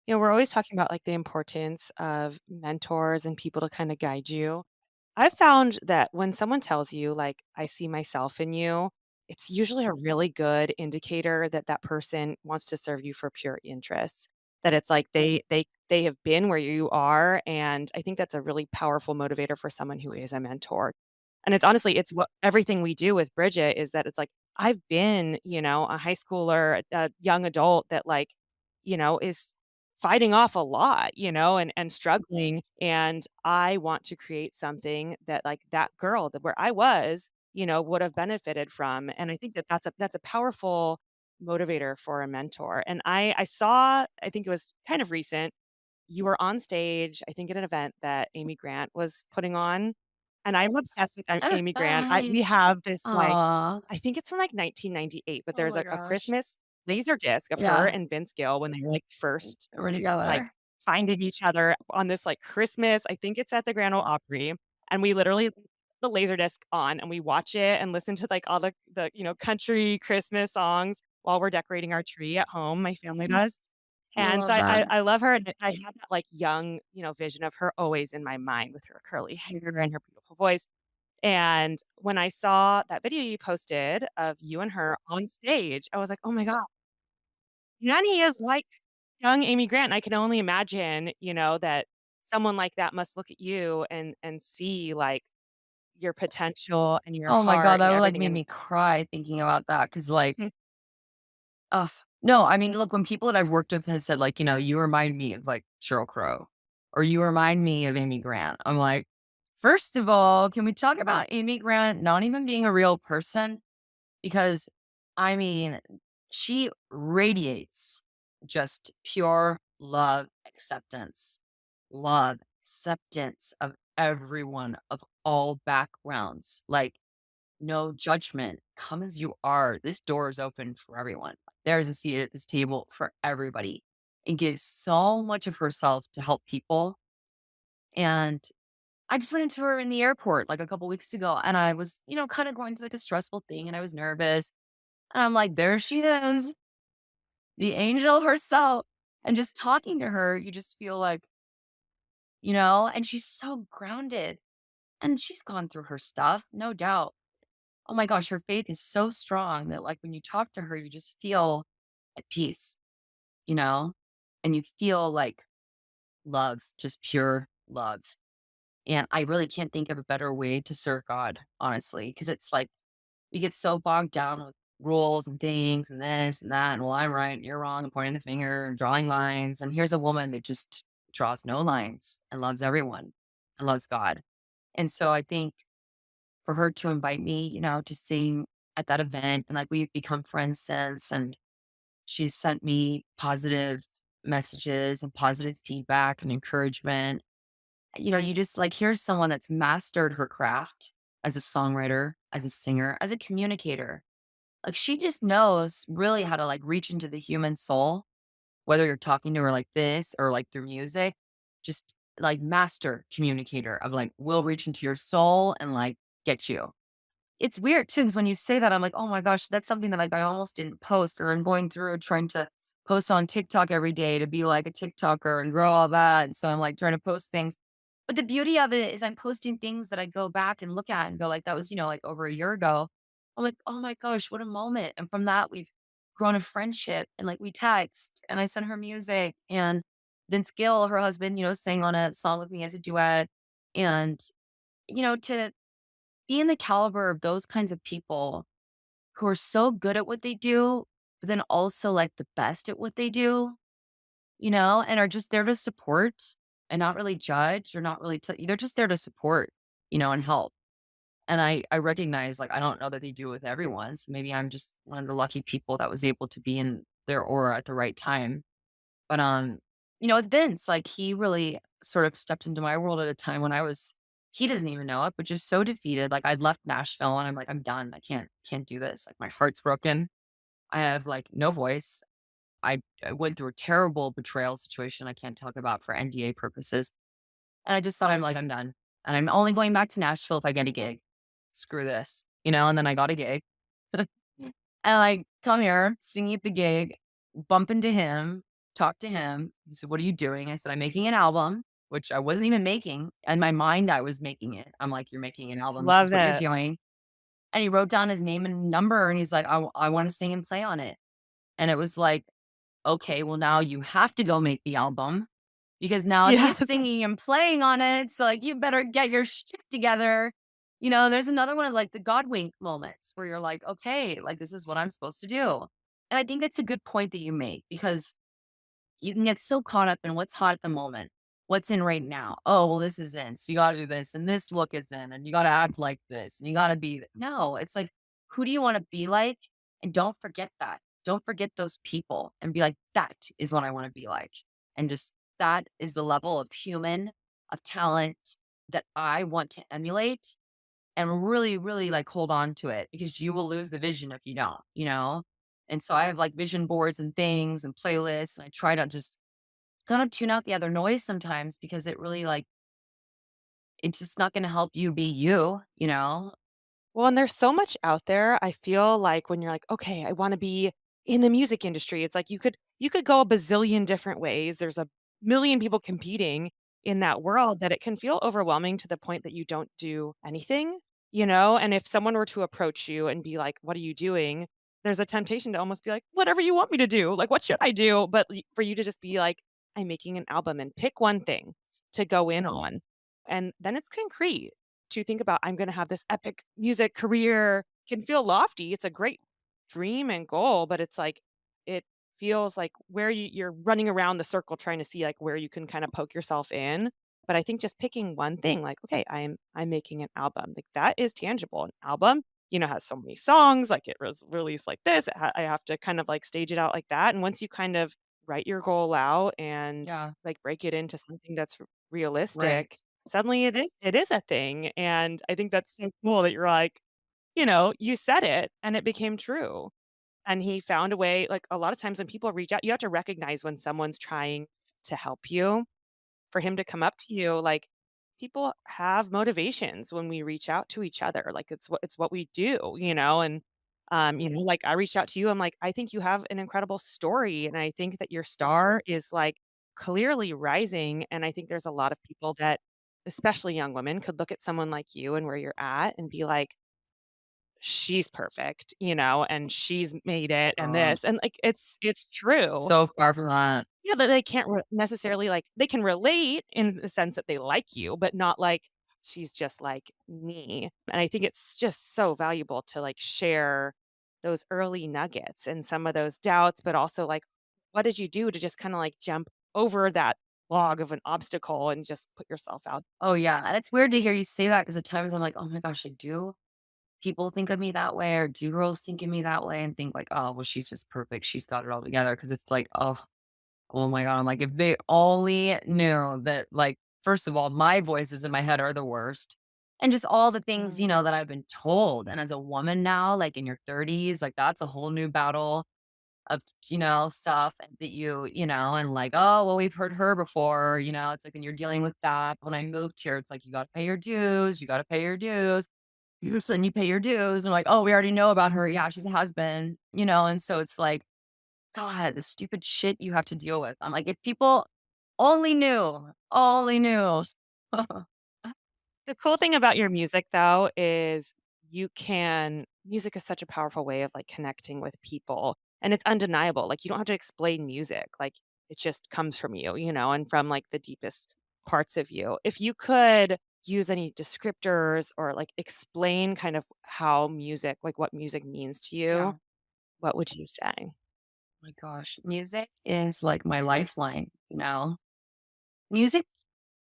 We're always talking about like the importance of mentors and people to kind of guide you. I've found that when someone tells you, like, I see myself in you, it's usually a really good indicator that that person wants to serve you for pure interests. That it's like they have been where you are. And I think that's a really powerful motivator for someone who is a mentor. And it's honestly, it's what everything we do with Bridget is that it's like, I've been, a high schooler, a young adult that like, is fighting off a lot, and struggling, and I want to create something that, like, that girl that where I was, would have benefited from, and I think that that's a powerful motivator for a mentor, and I saw I think it was kind of recent, you were on stage, I think at an event that Amy Grant was putting on, and I'm obsessed with Amy Grant. I we have this, like Aw. I think it's from, like, 1998, but Oh there's my a gosh. Christmas laser disc of her Yeah, and Vince Gill when they were, like, first, we're like, together. finding each other on this, like, Christmas I think it's at the Grand Ole Opry, and we literally put the laser disc on, and we watch it and listen to, like, all the, country Christmas songs while we're decorating our tree at home, my family does. I And so love I that. I love her, and I have that, like, young, vision of her always in my mind with her curly hair and her beautiful voice, and when I saw that video you posted of you and her on stage, I was like, "Oh my god, Yanni is like young Amy Grant." And I can only imagine, that someone like that must look at you and see, like, your potential and your Oh my god, heart and that would, like, everything, made and me cry thinking about that because like, Ugh. No, I mean, look, when people that I've worked with have said, like, "You remind me of, like, Sheryl Crow," or "You remind me of Amy Grant." I'm like, first of all, can we talk about Amy Grant not even being a real person? Because, I mean, she radiates just pure love, acceptance of everyone, of all backgrounds. Like, no judgment. Come as you are. This door is open for everyone. There's a seat at this table for everybody. And gives so much of herself to help people. And I just went into her in the airport like a couple weeks ago, and I was, kind of going through like a stressful thing, and I was nervous. And I'm like, there she is, the angel herself. And just talking to her, you just feel like, and she's so grounded. And she's gone through her stuff, no doubt. Oh my gosh, her faith is so strong that like when you talk to her, you just feel at peace, you know? And you feel like love, just pure love. And I really can't think of a better way to serve God, honestly, because it's like we get so bogged down with rules and things and this and that. And well, I'm right, and you're wrong, and pointing the finger and drawing lines. And here's a woman that just draws no lines and loves everyone and loves God. And so I think for her to invite me, to sing at that event, and like we've become friends since, and she's sent me positive messages and positive feedback and encouragement. You just like hear someone that's mastered her craft as a songwriter, as a singer, as a communicator. Like she just knows really how to like reach into the human soul, whether you're talking to her like this or like through music, just like master communicator of like will reach into your soul and like get you. It's weird too, because when you say that, I'm like, "Oh my gosh, that's something that, like, I almost didn't post," or I'm going through trying to post on TikTok every day to be like a TikToker and grow all that, and so I'm, like, trying to post things. But the beauty of it is I'm posting things that I go back and look at and go like, "That was, like, over a year ago." I'm like, "Oh my gosh, what a moment," and from that, we've grown a friendship, and, like, we text, and I send her music, and then Skill, her husband, sang on a song with me as a duet, and, to being the caliber of those kinds of people who are so good at what they do, but then also like the best at what they do, and are just there to support and not really judge or not really, they're just there to support, and help. And I recognize like, I don't know that they do it with everyone. So maybe I'm just one of the lucky people that was able to be in their aura at the right time. But, with Vince, like, he really sort of stepped into my world at a time when he doesn't even know it, but just so defeated. Like, I'd left Nashville and I'm like, "I'm done. I can't do this." Like, my heart's broken. I have, like, no voice. I went through a terrible betrayal situation I can't talk about for NDA purposes. And I just thought, I'm like, "I'm done. And I'm only going back to Nashville if I get a gig. Screw this." And then I got a gig. And I come here, singing at the gig, bump into him, talk to him. He said, "What are you doing?" I said, "I'm making an album," which I wasn't even making. In my mind, I was making it. I'm like, "You're making an album. This is Love what you're it. doing." And he wrote down his name and number and he's like, I want to sing and play on it. And it was like, okay, well, now you have to go make the album because now he's Yes. singing and playing on it. So like, you better get your shit together. There's another one of like the God wink moments where you're like, okay, like this is what I'm supposed to do. And I think that's a good point that you make because you can get so caught up in what's hot at the moment. What's in right now? Oh, well, this is in. So you got to do this and this look is in and you got to act like this and you got to be. No, it's like, who do you want to be like? And don't forget that. Don't forget those people and be like, that is what I want to be like. And just that is the level of human, of talent that I want to emulate and really, really like hold on to it because you will lose the vision if you don't. And so I have like vision boards and things and playlists, and I try to just kind of tune out the other noise sometimes because it really like, it's just not going to help you be you. Well, and there's so much out there. I feel like when you're like, "Okay, I wanna be in the music industry," it's like you could go a bazillion different ways. There's a million people competing in that world that it can feel overwhelming to the point that you don't do anything. And if someone were to approach you and be like, "What are you doing?" There's a temptation to almost be like, "Whatever you want me to do. Like, what should I do?" But for you to just be like, "I'm making an album," and pick one thing to go in on, and then it's concrete to think about, "I'm gonna have this epic music career," can feel lofty. It's a great dream and goal, but it's like, it feels like where you're running around the circle trying to see, like, where you can kinda poke yourself in. But I think just picking one thing, like, "Okay, I'm making an album." Like, that is tangible. An album, has so many songs, like, it was released like this, I have to kind of, like, stage it out like that, and once you kind of write your goal out and, Yeah. like, break it into something that's Right. realistic, suddenly it is a thing, and I think that's so cool that you're like, you said it, and it became true. And he found a way like, a lot of times when people reach out, you have to recognize when someone's trying to help you. For him to come up to you, like, people have motivations when we reach out to each other, like, it's what we do, and, like, I reached out to you, I'm like, "I think you have an incredible story, and I think that your star is, like, clearly rising," and I think there's a lot of people that, especially young women, could look at someone like you and where you're at and be like, she's perfect, and she's made it and Uh, this, and, like, it's true. so far from that. Yeah, that they can't necessarily, like they can relate in the sense that they like you, but not like, "She's just like me." And I think it's just so valuable to, like, share those early nuggets and some of those doubts, but also, like, what did you do to just kinda, like, jump over that log of an obstacle and just put yourself out. Oh, yeah, and it's weird to hear you say that because at times I'm like, "Oh my gosh, like, do people think of me that way, or do girls think of me that way and think like, oh, well, she's just perfect. She's got it all together." Because it's like, oh my God. I'm like, if they only knew that, like, first of all, my voices in my head are the worst. And just all the things, Mm. that I've been told. And as a woman now, like in your 30s, like that's a whole new battle of, stuff that and like, oh, well, we've heard her before, it's like, and you're dealing with that. When I moved here, it's like, you got to pay your dues. You got to pay your dues. So then you pay your dues and like, oh, we already know about her. Yeah, she's a husband, and so it's like, God, the stupid shit you have to deal with. I'm like, if people only knew. The cool thing about your music, though, is music is such a powerful way of, like, connecting with people, and it's undeniable, like, you don't have to explain music, like, it just comes from you, and from, like, the deepest parts of you. If you could use any descriptors or, like, explain kind of how music like, what music means to you, Yeah. what would you say? My gosh, music is like my lifeline, Music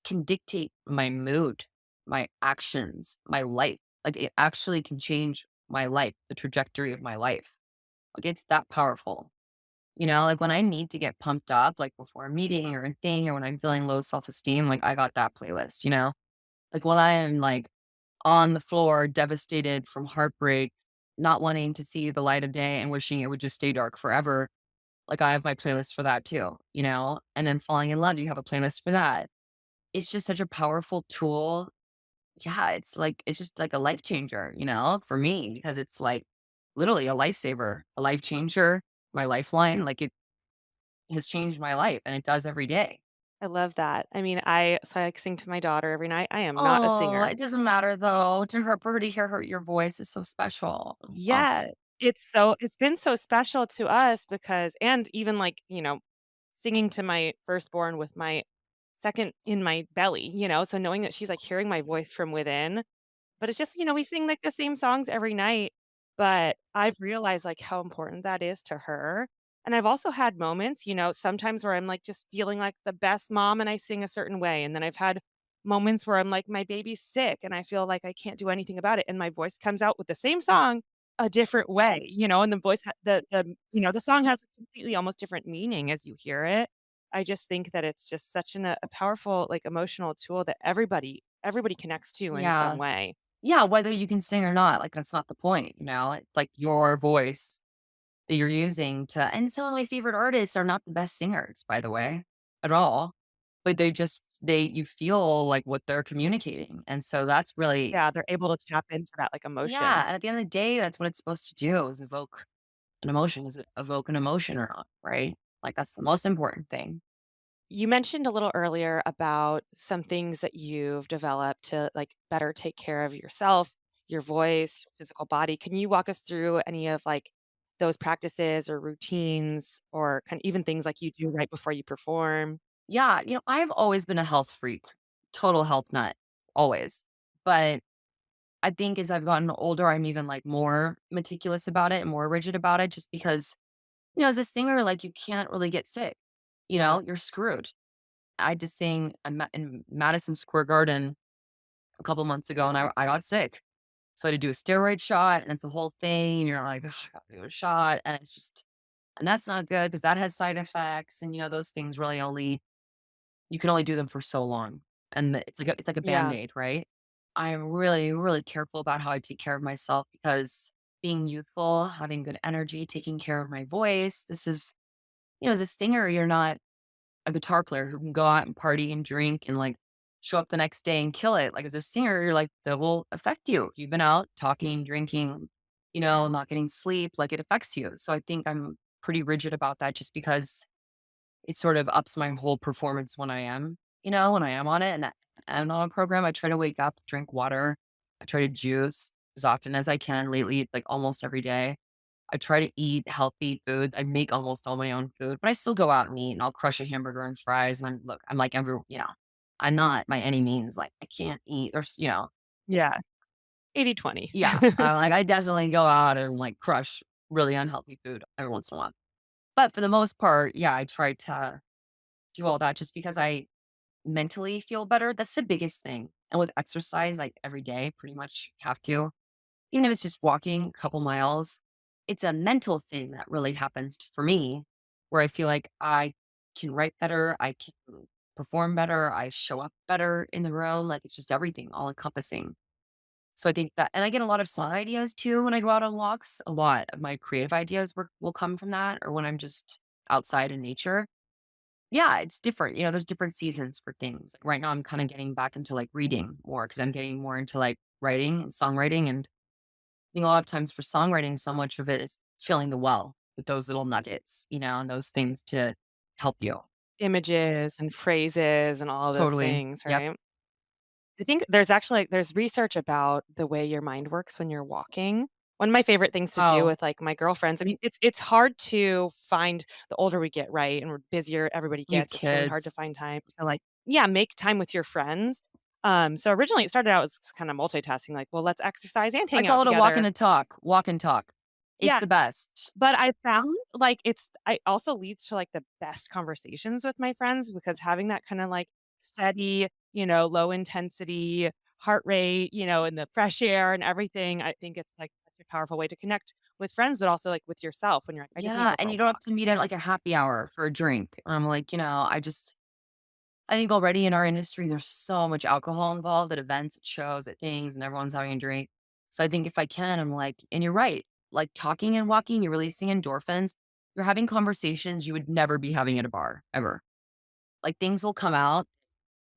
can dictate my mood, my actions, my life. Like it actually can change my life, the trajectory of my life. Like it's that powerful. Like when I need to get pumped up, like before a meeting or a thing, or when I'm feeling low self esteem, like I got that playlist. Like when I am like on the floor, devastated from heartbreak, not wanting to see the light of day and wishing it would just stay dark forever. Like I have my playlist for that too. And then falling in love, you have a playlist for that. It's just such a powerful tool. Yeah, it's just like a life changer, for me, because it's like literally a lifesaver, a life changer, my lifeline. Like it has changed my life and it does every day. I love that. I mean, I, like, sing to my daughter every night. I am not a Oh, singer. it doesn't matter though. For her to hear your voice is so special. Oh, Yeah, it's been so special to us because and even, like, singing to my firstborn with my second in my belly, so knowing that she's, like, hearing my voice from within, but it's just, we sing, like, the same songs every night, but I've realized, like, how important that is to her, and I've also had moments, sometimes where I'm, like, just feeling like the best mom and I sing a certain way, and then I've had moments where I'm like, "My baby's sick," and I feel like I can't do anything about it, and my voice comes out with the same song a different way, and the voice ha the song has a completely almost different meaning as you hear it. I just think that it's just such a powerful, like, emotional tool that everybody connects to in some yeah. way. Yeah, whether you can sing or not, like, that's not the point. It's like your voice that you're using to and some of my favorite artists are not the best singers, by the way, at all, but you feel like what they're communicating, and so that's really Yeah, they're able to tap into that, like, yeah, emotion. and at the end of the day, that's what it's supposed to do is evoke an emotion. Is it evoke an emotion or not, right? Like, that's the most important thing. You mentioned a little earlier about some things that you've developed to, like, better take care of yourself, your voice, physical body. Can you walk us through any of, like, those practices or routines or kind of even things like you do right before you perform? Yeah, I've always been a health freak, total health nut, always, but I think as I've gotten older, I'm even, like, more meticulous about it and more rigid about it just because As a singer, like, you can't really get sick. You're screwed. I just sang in Madison Square Garden a couple months ago, and I got sick. So I had to do a steroid shot, and it's a whole thing. And you're like, "Ugh, I got to do a shot," and it's just, and that's not good because that has side effects. And those things really only you can only do them for so long, and it's like a band Yeah. aid, right? I'm really really careful about how I take care of myself because being youthful, having good energy, taking care of my voice. This is, as a singer, you're not a guitar player who can go out and party and drink and like show up the next day and kill it. Like as a singer, you're like that will affect you. You've been out talking, drinking, not getting sleep, like it affects you. So I think I'm pretty rigid about that just because it sort of ups my whole performance when I am on it. And on a program, I try to wake up, drink water. I try to juice as often as I can. Lately, like almost every day. I try to eat healthy food. I make almost all my own food, but I still go out and eat and I'll crush a hamburger and fries. And I'm like I'm not by any means like I can't eat Yeah. 80/20. yeah. Like I definitely go out and like crush really unhealthy food every once in a while. But for the most part, yeah, I try to do all that just because I mentally feel better. That's the biggest thing. And with exercise, like every day, pretty much have to. Even if it's just walking a couple miles, it's a mental thing that really happens for me where I feel like I can write better, I can perform better, I show up better in the room. Like it's just everything all encompassing. So I think that, and I get a lot of song ideas too when I go out on walks. A lot of my creative ideas will come from that, or when I'm just outside in nature. Yeah, it's different. There's different seasons for things. Right now, I'm kind of getting back into like reading more because I'm getting more into like writing and songwriting. And think a lot of times for songwriting, so much of it is filling the well with those little nuggets, and those things to help you. Images and phrases and all those Totally. things, Yep. right? I think there's actually there's research about the way your mind works when you're walking. One of my favorite things to do Oh, with, like, my girlfriends, I mean, it's hard to find the older we get, right, and we're busier everybody you have gets, it's really hard kids. to find time to, like, yeah, make time with your friends. So originally it started out as kinda multitasking, like, well, let's exercise and I hang out call it a walk together. and a talk. Walk and talk. It's Yeah, the best. but I found, like, it also leads to, like, the best conversations with my friends because having that kinda, like, steady, low intensity heart rate, and the fresh air and everything, I think it's, like, such a powerful way to connect with friends, but also, like, with yourself when you're like, "I just need to Yeah. go for And a you don't have walk." to meet at like a happy hour for a drink. And I'm like, I think already in our industry, there's so much alcohol involved at events, at shows, at things, and everyone's having a drink. So I think if I can, I'm like, and you're right, like talking and walking, you're releasing endorphins. You're having conversations you would never be having at a bar ever. Like things will come out,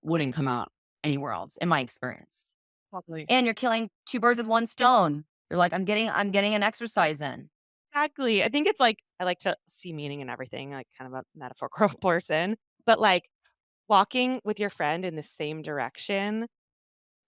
wouldn't come out anywhere else, in my experience. Totally. And you're killing two birds with one stone. You're like, I'm getting an exercise in. Exactly. I think it's like I like to see meaning in everything, like, kind of a metaphorical person, but, like, walking with your friend in the same direction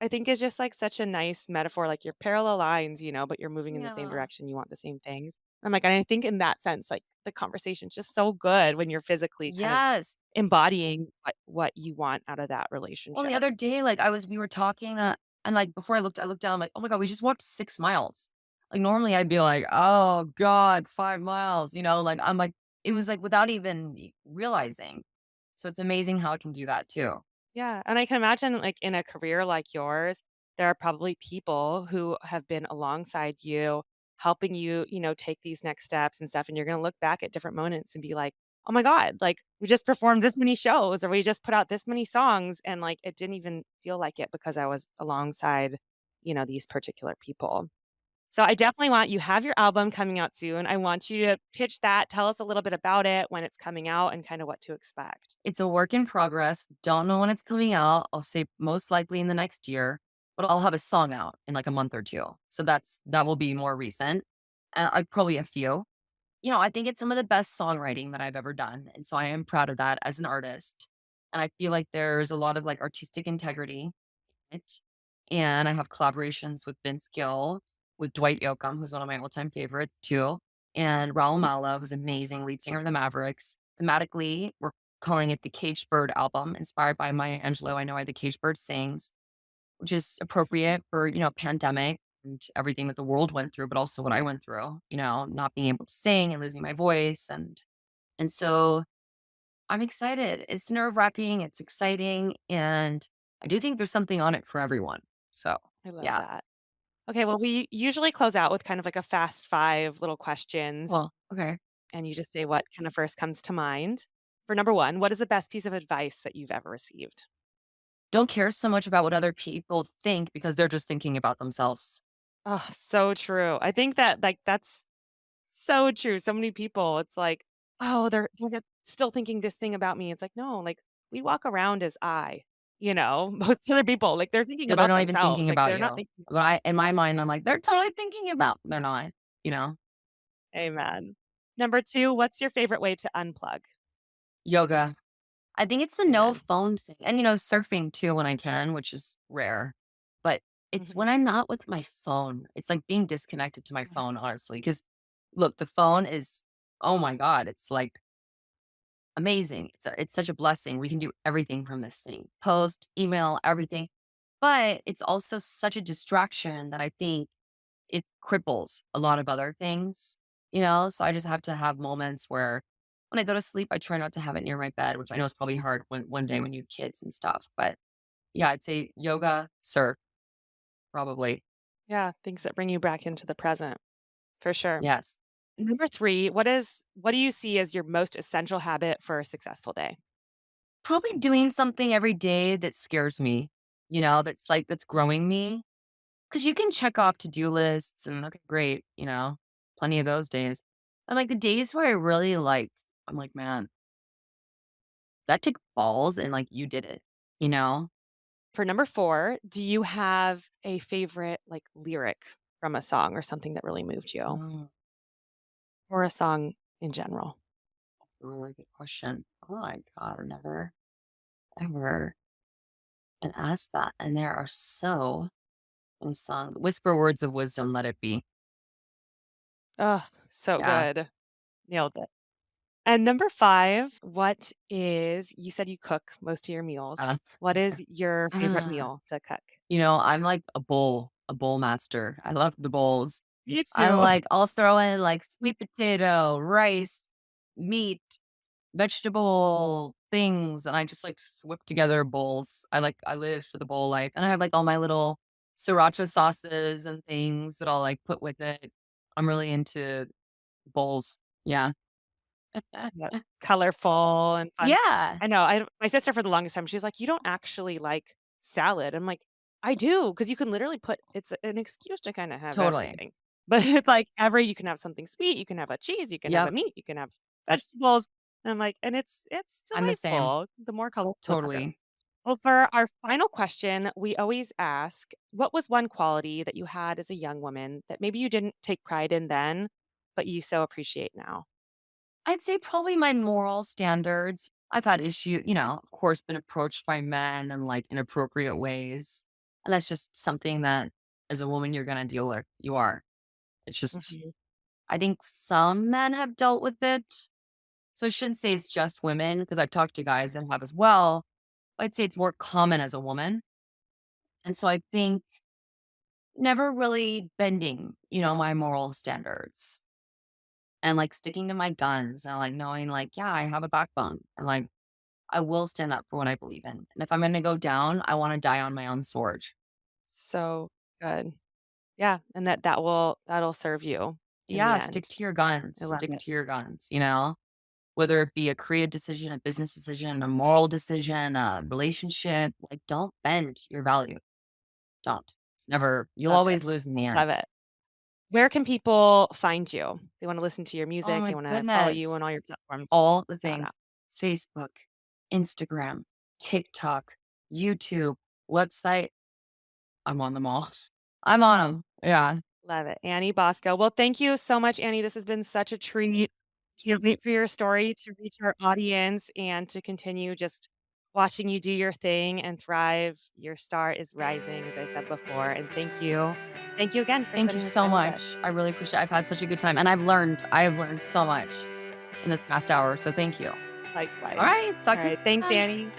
I think it's just, like, such a nice metaphor, like, you're parallel lines, but you're moving in the same Yeah. direction, you want the same things. I'm like and I think in that sense, like, the conversation's just so good when you're physically kind of Yes. embodying what you want out of that Well, the relationship. other day, like we were talking, and like before I looked down, I'm like, oh my God, we just walked 6 miles. Like normally I'd be like, oh God, 5 miles, like I'm like, it was like without even realizing. So it's amazing how it can do that too. Yeah, and I can imagine, like, in a career like yours, there are probably people who have been alongside you, helping you, take these next steps and stuff, and you're gonna look back at different moments and be like, "Oh my god, like, we just performed this many shows, or we just put out this many songs, and, like, it didn't even feel like it because I was alongside, these particular people." So I definitely want you have your album coming out soon. I want you to pitch that, tell us a little bit about it, when it's coming out, and kinda what to expect. It's a work in progress. Don't know when it's coming out. I'll say most likely in the next year, but I'll have a song out in like a month or two. So that will be more recent. Like probably a few. I think it's some of the best songwriting that I've ever done. And so I am proud of that as an artist. And I feel like there's a lot of like artistic integrity in it. And I have collaborations with Vince Gill, with Dwight Yoakam, who's one of my all-time favorites too, and Raul Malo, who's amazing, lead singer of the Mavericks. Thematically, we're calling it the Caged Bird album, inspired by Maya Angelou. I Know Why the Caged Bird Sings, which is appropriate for, pandemic. and everything that the world went through, but also what I went through, not being able to sing and losing my voice. And so I'm excited. It's nerve-wracking, it's exciting, and I do think there's something on it for everyone. So, I love yeah. that. Okay, well, we usually close out with kind of like a fast 5 little questions, Well, okay. and you just say what kind of first comes to mind. For number 1, what is the best piece of advice that you've ever received? Don't care so much about what other people think because they're just thinking about themselves. Oh, so true. I think that, like, that's so true. So many people, it's like, "Oh, still thinking this thing about me." It's like, "No, like, we walk around as most other people, like, they're thinking Yeah, they're about not even themselves, thinking like, about they're not you. thinking." But in my mind, I'm like, they're totally thinking about they're not, you know? Amen. Number 2, what's your favorite way to unplug? Yoga. I think it's the no Amen. phone thing and, surfing too when I can, which is rare. But it's Mhm. when I'm not with my phone. It's like being disconnected to my phone, honestly. Because look, the phone is, oh my God, it's like amazing. It's such a blessing. We can do everything from this thing, post, email, everything. But it's also such a distraction that I think it cripples a lot of other things. So I just have to have moments where when I go to sleep, I try not to have it near my bed, which I know is probably hard when one day when you have kids and stuff. But yeah, I'd say yoga, surf, probably. Yeah, things that bring you back into the present, for sure. Yes. Number 3, what do you see as your most essential habit for a successful day? Probably doing something every day that scares me, that's growing me. Cause you can check off to-do lists and okay, great, plenty of those days. And like the days where I really I'm like, man, that took balls and like you did it, you know? For number 4, do you have a favorite, like, lyric from a song or something that really moved you? Mm, Or a song in general? really good question. Oh my God, I've never ever been asked that. And there are so many songs. Whisper words of wisdom, let it be. Oh, so Yeah. good. Nailed it. And number 5, you said you cook most of your meals. Uh, What is your favorite ah, meal to cook? I'm like a bowl master. I love the bowls. Me too. I'll throw in like sweet potato, rice, meat, vegetable things, and I just like whip together bowls. I live for the bowl life, and I have like all my little sriracha sauces and things that I'll like put with it. I'm really into bowls. Yeah. Yep. Colorful and fun. Yeah, I know, my sister for the longest time, she's like, "You don't actually like salad." I'm like, "I do, because you can literally it's an excuse to kinda have totally. everything." But it's like you can have something sweet, you can have a cheese, you can have a Yep, meat, you can have vegetables, and I'm like it's I'm the same. delightful. The more colorful, the better. Totally. Well, for our final question, we always ask, what was one quality that you had as a young woman that maybe you didn't take pride in then, but you so appreciate now? I'd say probably my moral standards. I've had of course, been approached by men in like inappropriate ways. And that's just something that as a woman you're gonna deal with. You are. It's just Mhm. I think some men have dealt with it. So I shouldn't say it's just women, because I've talked to guys that have as well. I'd say it's more common as a woman. And so I think never really bending my moral standards and like sticking to my guns and like knowing like, yeah, I have a backbone and like I will stand up for what I believe in. And if I'm gonna go down, I wanna die on my own sword. So good. Yeah, and that'll serve you in the Yeah, stick end. to your I guns. love Stick it. to your guns. Whether it be a creative decision, a business decision, a moral decision, a relationship, like don't bend your value. Don't. It's never you'll Love it. always lose in the Love end. it. Where can people find you? They wanna listen to your Oh music, they my wanna follow you goodness. on all your platforms. All the Shout things. out. Facebook, Instagram, TikTok, YouTube, website. I'm on them all. I'm on them. Yeah. Love it. Annie Bosko. Well, thank you so much, Annie. This has been such a treat. Can't wait for your story to reach our audience and to continue just watching you do your thing and thrive. Your star is rising, as I said before. And thank you. Thank you again for Thank you spending this so time with us. much. I really appreciate I've had such a good time and I have learned so much in this past hour. So thank you. All Likewise. right. Talk All to you right. Thanks, soon. Annie.